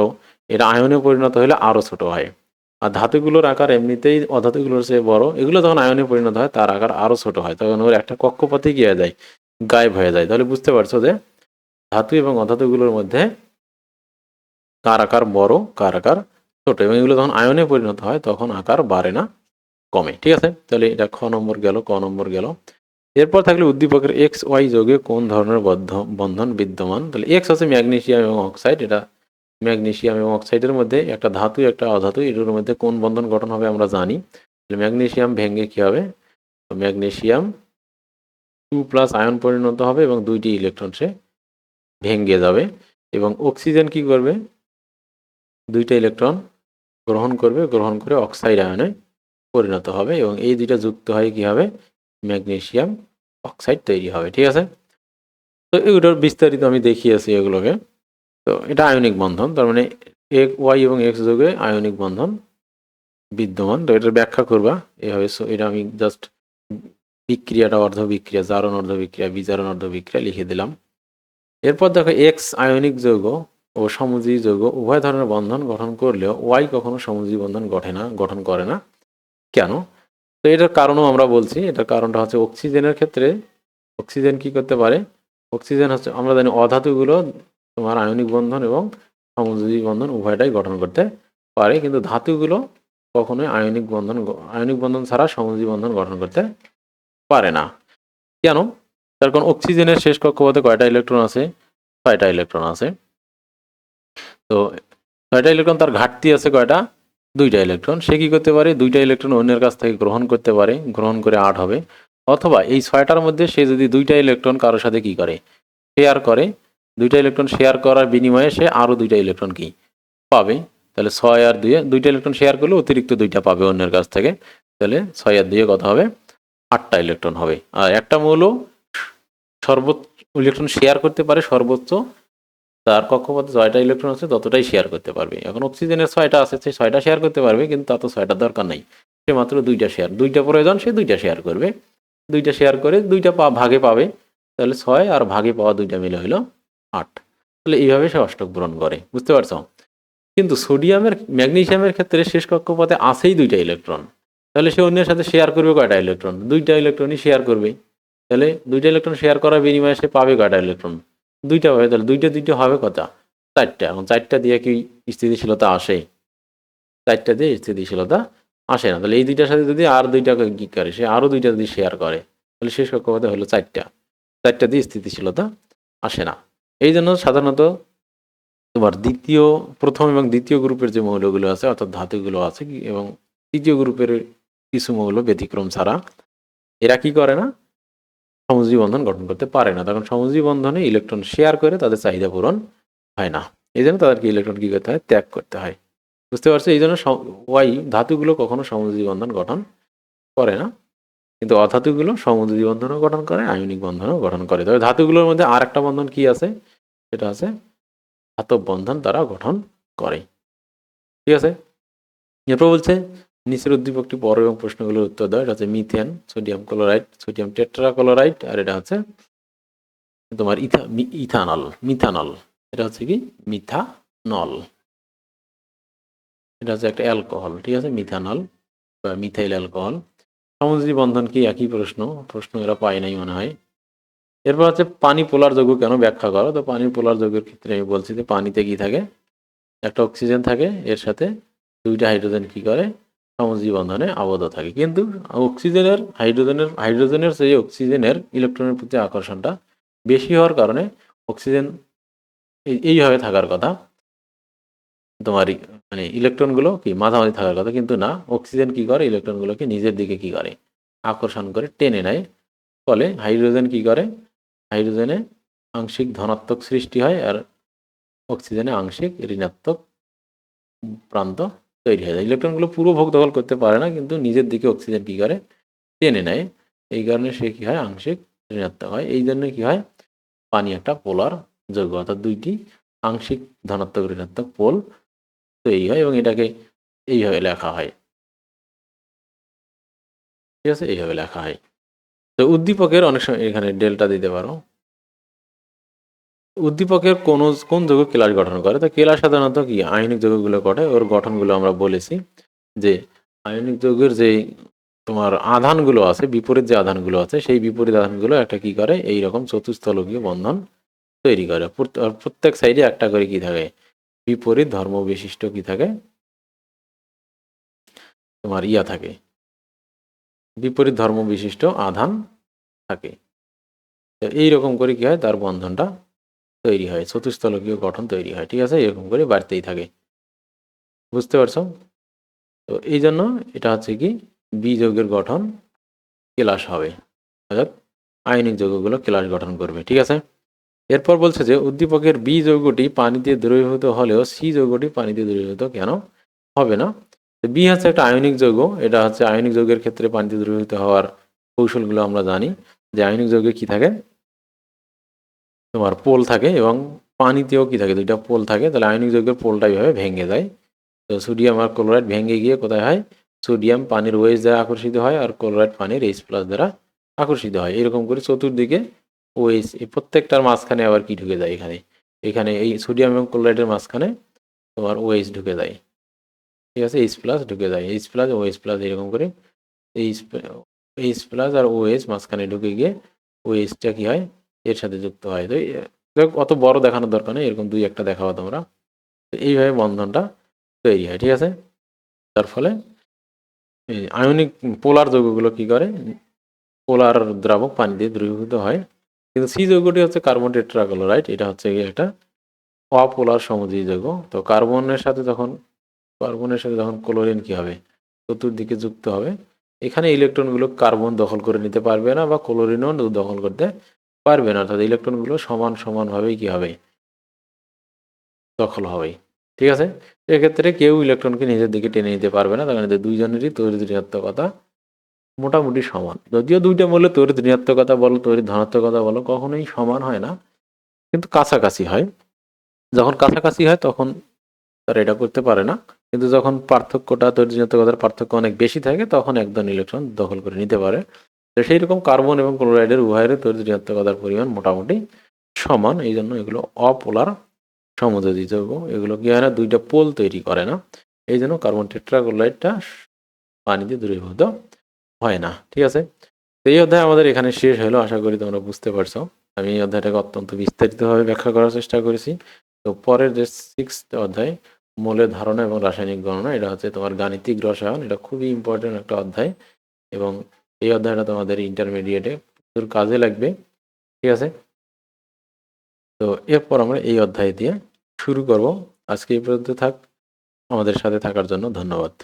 এটা আয়নে পরিণত হলে আরও ছোট হয়। আর ধাতুগুলোর আকার এমনিতেই অধাতুগুলোর চেয়ে বড়, এগুলো যখন আয়নে পরিণত হয় তার আকার আরও ছোট হয়, তখন ওর একটা কক্ষপথে কি হয়ে যায়, গায়েব হয়ে যায়। তাহলে বুঝতে পারছো যে ধাতু এবং অধাতুগুলোর মধ্যে কার আকার বড়, কার আকার ছোট, এবং এগুলো যখন আয়নে পরিণত হয় তখন আকার বাড়ে না, কমে। ঠিক আছে। তাহলে এটা খ নম্বর গেল, ক নম্বর গেল। এরপর থাকলে উদ্দীপকের এক্স ওয়াই যৌগে কোন ধরনের বন্ধন বিদ্যমান, তাহলে এক্স হচ্ছে ম্যাগনেসিয়াম এবং অক্সাইড, এটা ম্যাগনেসিয়াম এবং অক্সাইডের মধ্যে একটা ধাতু একটা অধাতু, এটার মধ্যে কোন বন্ধন গঠন হবে আমরা জানি। তাহলে ম্যাগনেসিয়াম ভেঙে কি হবে, ম্যাগনেসিয়াম 2+ আয়ন পরিণত হবে এবং 2টি ইলেকট্রন সে ভেঙে যাবে, এবং অক্সিজেন কি করবে, 2টা ইলেকট্রন গ্রহণ করবে, গ্রহণ করে অক্সাইড আয়নে পরিণত হবে এবং এই দুইটা যুক্ত হয় কি হবে, ম্যাগনেসিয়াম অক্সাইড তৈরি হবে। ঠিক আছে, তো এগুলোর বিস্তারিত আমি দেখিয়েছি এগুলোকে। তো এটা আয়নিক বন্ধন, তার মানে ওয়াই এবং এক্স যোগে আয়নিক বন্ধন বিদ্যমান। তো এটার ব্যাখ্যা করবা এভাবে, এটা আমি জাস্ট বিক্রিয়াটা অর্ধ বিক্রিয়া, জারণ অর্ধ বিক্রিয়া, বিজারণ অর্ধ বিক্রিয়া লিখে দিলাম। এরপর দেখো এক্স আয়নিক যৌগ ও সমযোজী যৌগ উভয় ধরনের বন্ধন গঠন করলেও ওয়াই কখনো সমযোজী বন্ধন গঠন করে না, কেন? তো এটার কারণও আমরা বলছি। এটার কারণটা হচ্ছে অক্সিজেনের ক্ষেত্রে অক্সিজেন কি করতে পারে, অক্সিজেন হচ্ছে আমরা জানি অধাতুগুলো তোমার আয়নিক বন্ধন এবং সমযোজী বন্ধন উভয়টাই গঠন করতে পারে, কিন্তু ধাতুগুলো কখনোই আয়নিক বন্ধন ছাড়া সমযোজী বন্ধন গঠন করতে পারে না, কেন? তার কারণ অক্সিজেনের শেষ কক্ষপথে কয়টা ইলেকট্রন আছে, 6টা ইলেকট্রন আছে। তো 6টা ইলেকট্রন, তার ঘাটতি আছে কয়টা, 2টা ইলেকট্রন। সে কি করতে পারে, 2টা ইলেকট্রন অন্যের কাছ থেকে গ্রহণ করতে পারে, গ্রহণ করে 8 হবে। অথবা এই 6টার মধ্যে সে যদি 2টা ইলেকট্রন কারোর সাথে কি করে, শেয়ার করে, 2টা ইলেকট্রন শেয়ার করার বিনিময়ে সে আরও 2টা ইলেকট্রন কি পাবে। তাহলে 6 আর 2, 2টা ইলেকট্রন শেয়ার করলে অতিরিক্ত 2টা পাবে অন্যের কাছ থেকে। তাহলে 6 আর 2 কত হবে, 8টা ইলেকট্রন হবে। আর একটা মৌল সর্বোচ্চ ইলেকট্রন শেয়ার করতে পারে, সর্বোচ্চ তার কক্ষপথে 6টা ইলেকট্রন আছে ততটাই শেয়ার করতে পারবে। এখন অক্সিজেনের 6টা আছে, সে 6টা শেয়ার করতে পারবে, কিন্তু তা তো 6টার দরকার নাই, সে মাত্র 2টা শেয়ার, 2টা প্রয়োজন, সে 2টা শেয়ার করবে, 2টা শেয়ার করে 2টা ভাগে পাবে। তাহলে 6 আর ভাগে পাওয়া 2টা মিলে হইল 8। তাহলে এইভাবে সে অষ্টক পূরণ করে, বুঝতে পারছো? কিন্তু ম্যাগনেসিয়ামের ক্ষেত্রে শেষ কক্ষপথে আছেই 2টা ইলেকট্রন, তাহলে সে অন্যের সাথে শেয়ার করবে কয়টা ইলেকট্রন, 2টা ইলেকট্রনই শেয়ার করবে। তাহলে 2টা ইলেকট্রন শেয়ার করার বিনিময়ে সে পাবে কয়টা ইলেকট্রন, 2টা পাবে। তাহলে 2টা হবে কত, 4টা। এখন 4টা দিয়ে কি স্থিতিশীলতা আসে, 4টা দিয়ে স্থিতিশীলতা আসে না। তাহলে এই 2টার সাথে যদি আর 2টা কি করে, সে আরও 2টা যদি শেয়ার করে, তাহলে শেষ কক্ষপথে হলো 4টা, 4টা দিয়ে স্থিতিশীলতা আসে না। এই জন্য সাধারণত তোমার প্রথম এবং দ্বিতীয় গ্রুপের যে মৌলগুলো আছে অর্থাৎ ধাতুগুলো আছে এবং তৃতীয় গ্রুপের কিছু মৌল ব্যতিক্রম ছাড়া এরা কি করে না, সমযোজী বন্ধন গঠন করতে পারে না। তখন সমযোজী বন্ধনে ইলেকট্রন শেয়ার করে তাদের চাহিদা পূরণ হয় না, এই জন্য তাদেরকে ইলেকট্রন কি করতে হয়, ত্যাগ করতে হয়। বুঝতে পারছো? এই জন্য ওয়াই ধাতুগুলো কখনো সমযোজী বন্ধন গঠন করে না, কিন্তু অধাতুগুলো সমযোজী বন্ধনও গঠন করে, আয়নিক বন্ধনও গঠন করে। তবে ধাতুগুলোর মধ্যে আর একটা বন্ধন কি আছে, সেটা আছে ধাতব বন্ধন তারা গঠন করে। ঠিক আছে, এরপর বলছে নিচের উদ্দীপকটি পর এবং প্রশ্নগুলোর উত্তর দাও। এটা হচ্ছে methane, sodium chloride, sodium tetrachloride, আর এটা হচ্ছে তোমার মিথানল। এটা হচ্ছে কি মিথানল, এটা হচ্ছে একটা অ্যালকোহল। ঠিক আছে, মিথানল বা মিথাইল অ্যালকোহল। সমযোজী বন্ধন কি, একই প্রশ্ন এরা পায় নাই মনে হয়। এরপর হচ্ছে পানি পোলার যৌগ কেন, ব্যাখ্যা করো। তো পানি পোলার যৌগের ক্ষেত্রে আমি বলছি যে পানিতে কি থাকে, একটা অক্সিজেন থাকে, এর সাথে 2টা হাইড্রোজেন কি করে, সমযোজী বন্ধনে আবদ্ধ থাকে। কিন্তু হাইড্রোজেনের চেয়ে অক্সিজেনের ইলেকট্রনের প্রতি আকর্ষণটা বেশি হওয়ার কারণে অক্সিজেন এইভাবে থাকার কথা, তোমার মানে ইলেকট্রনগুলো কি মাঝামাঝি থাকার কথা, কিন্তু না, অক্সিজেন কি করে, ইলেকট্রনগুলোকে নিজের দিকে কি করে, আকর্ষণ করে, টেনে নেয়। ফলে হাইড্রোজেন কি করে, হাইড্রোজেনে আংশিক ধনাত্মক সৃষ্টি হয় আর অক্সিজেনে আংশিক ঋণাত্মক প্রান্ত তৈরি হয়ে যায়। ইলেকট্রনগুলো পুরো ভোগ দখল করতে পারে না, কিন্তু নিজের দিকে অক্সিজেন কি করে, টেনে নেয়। এই কারণে সে কি হয়, আংশিক ঋণাত্মক হয়। এই জন্য কি হয়, পানি একটা পোলার যৌগ, অর্থাৎ 2টি আংশিক ধনাত্মক ঋণাত্মক পোল তৈরি হয় এবং এটাকে এইভাবে লেখা হয়। ঠিক আছে, এইভাবে লেখা হয়। তো উদ্দীপকের অনেক সময় এখানে ডেল্টা দিতে পারো। উদ্দীপকের কোন যৌগ কেলাস গঠন করে, তো কেলাস সাধারণত কি আয়নিক যৌগগুলো গঠে। ওর গঠনগুলো আমরা বলেছি যে আয়নিক যৌগের যে তোমার আধানগুলো আছে, বিপরীত যে আধানগুলো আছে, সেই বিপরীত আধানগুলো একটা কি করে, এইরকম চতুস্থলকীয় বন্ধন তৈরি করে। প্রত্যেক সাইডে একটা করে কি থাকে, বিপরীত ধর্ম বিশিষ্ট কি থাকে, তোমার থাকে, বিপরীত ধর্ম বিশিষ্ট আধান থাকে। তো এইরকম করে কি হয়, তার বন্ধনটা তৈরি হয়, চতুস্থলকীয় গঠন তৈরি হয়। ঠিক আছে, এরকম করে বাড়তেই থাকে। বুঝতে পারছো? তো এই জন্য এটা হচ্ছে কি বি যৌগের গঠন কেলাস হবে, অর্থাৎ আয়নিক যৌগগুলো কেলাস গঠন করবে। ঠিক আছে, এরপর বলছে যে উদ্দীপকের বি যৌগটি পানিতে দ্রবীভূত হলেও সি যৌগটি পানিতে দ্রবীভূত কেন হবে না? বি হচ্ছে একটা আয়নিক যৌগ, এটা হচ্ছে আয়নিক যৌগের ক্ষেত্রে পানিতে দ্রবীভূত হওয়ার কৌশলগুলো আমরা জানি যে আয়নিক যৌগে কি থাকে, তোমার পোল থাকে, এবং পানিতেও কি থাকে, দুইটা পোল থাকে। তাহলে আয়নিক যৌগের পোলটা এইভাবে ভেঙে যায়। তো সোডিয়াম আর ক্লোরাইড ভেঙে গিয়ে কোথায় হয়, সোডিয়াম পানির ওএইচ দ্বারা আকর্ষিত হয় আর ক্লোরাইড পানির এইচ প্লাস দ্বারা আকর্ষিত হয়। এরকম করে চতুর্দিকে ওএইচ, এই প্রত্যেকটার মাঝখানে আবার কি ঢুকে যায়, এখানে এখানে এই সোডিয়াম এবং ক্লোরাইডের মাঝখানে তোমার ওএইচ ঢুকে যায়। ঠিক আছে, এইচ প্লাস ঢুকে যায়, এইচ প্লাস ওএইচ প্লাস, এরকম করে এইচ এইচ প্লাস আর ওএইচ মাঝখানে ঢুকে গিয়ে ওএইচটা কি হয়, এর সাথে যুক্ত হয়। তো অত বড় দেখানোর দরকার নেই, এরকম দুই একটা দেখাবো তোমরা। তো এইভাবে বন্ধনটা তৈরি হয়। ঠিক আছে, তার ফলে এই আয়নিক পোলার যৌগগুলো কি করে, পোলার দ্রাবক পানি দিয়ে দ্রবীভূত হয়। কিন্তু সি যৌগটি হচ্ছে কার্বন টেট্রাক্লোরাইড, এটা হচ্ছে গিয়ে একটা অপোলার সমযোজী যৌগ। তো কার্বনের সাথে যখন ক্লোরিন কি হবে, চতুর্দিকে যুক্ত হবে, এখানে ইলেকট্রনগুলো কার্বন দখল করে নিতে পারবে না বা ক্লোরিনও দখল করতে পারবে না, অর্থাৎ ইলেকট্রনগুলো সমান সমানভাবেই কি হবে, দখল হবেই। ঠিক আছে, এক্ষেত্রে কেউ ইলেকট্রনকে নিজের দিকে টেনে নিতে পারবে না, তার কারণে দুইজনেরই তড়িৎ ঋণাত্মকতা মোটামুটি সমান। যদিও দুইটা মূল্যে তড়িৎ ঋণাত্মকতা বলো তড়িৎ ধনাত্মকতা বলো কখনোই সমান হয় না, কিন্তু কাছাকাছি হয়। যখন কাছাকাছি হয় তখন তারা এটা করতে পারে না, কিন্তু যখন পার্থক্যটা তড়িৎ ঋণাত্মকতার পার্থক্য অনেক বেশি থাকে তখন একজন ইলেকট্রন দখল করে নিতে পারে। তো সেই রকম কার্বন এবং ক্লোরাইডের উভয়ের তড়িৎ ঋণাত্মকতার পরিমাণ মোটামুটি সমান, এই জন্য এগুলো অপোলার সমযোজী যৌগ। এগুলো কি হয় না, দুইটা পোল তৈরি করে না, এই জন্য কার্বন টেট্রাক্লোরাইডটা পানিতে দ্রবীভূত হয় না। ঠিক আছে, তো এই অধ্যায় আমাদের এখানে শেষ হলো, আশা করি তোমরা বুঝতে পারছো। আমি এই অধ্যায়টাকে অত্যন্ত বিস্তারিতভাবে ব্যাখ্যা করার চেষ্টা করেছি। তো পরের যে 6th অধ্যায়, মৌলের ধারণা এবং রাসায়নিক গণনা, এটা হচ্ছে তোমার গাণিতিক রসায়ন, এটা খুবই ইম্পর্টেন্ট একটা অধ্যায়, এবং এই অধ্যায়টা তোমাদের ইন্টারমিডিয়েটে প্রচুর কাজে লাগবে। ঠিক আছে, তো এরপর আমরা এই অধ্যায় দিয়ে শুরু করব। আজকে এই পর্যন্ত থাক, আমাদের সাথে থাকার জন্য ধন্যবাদ।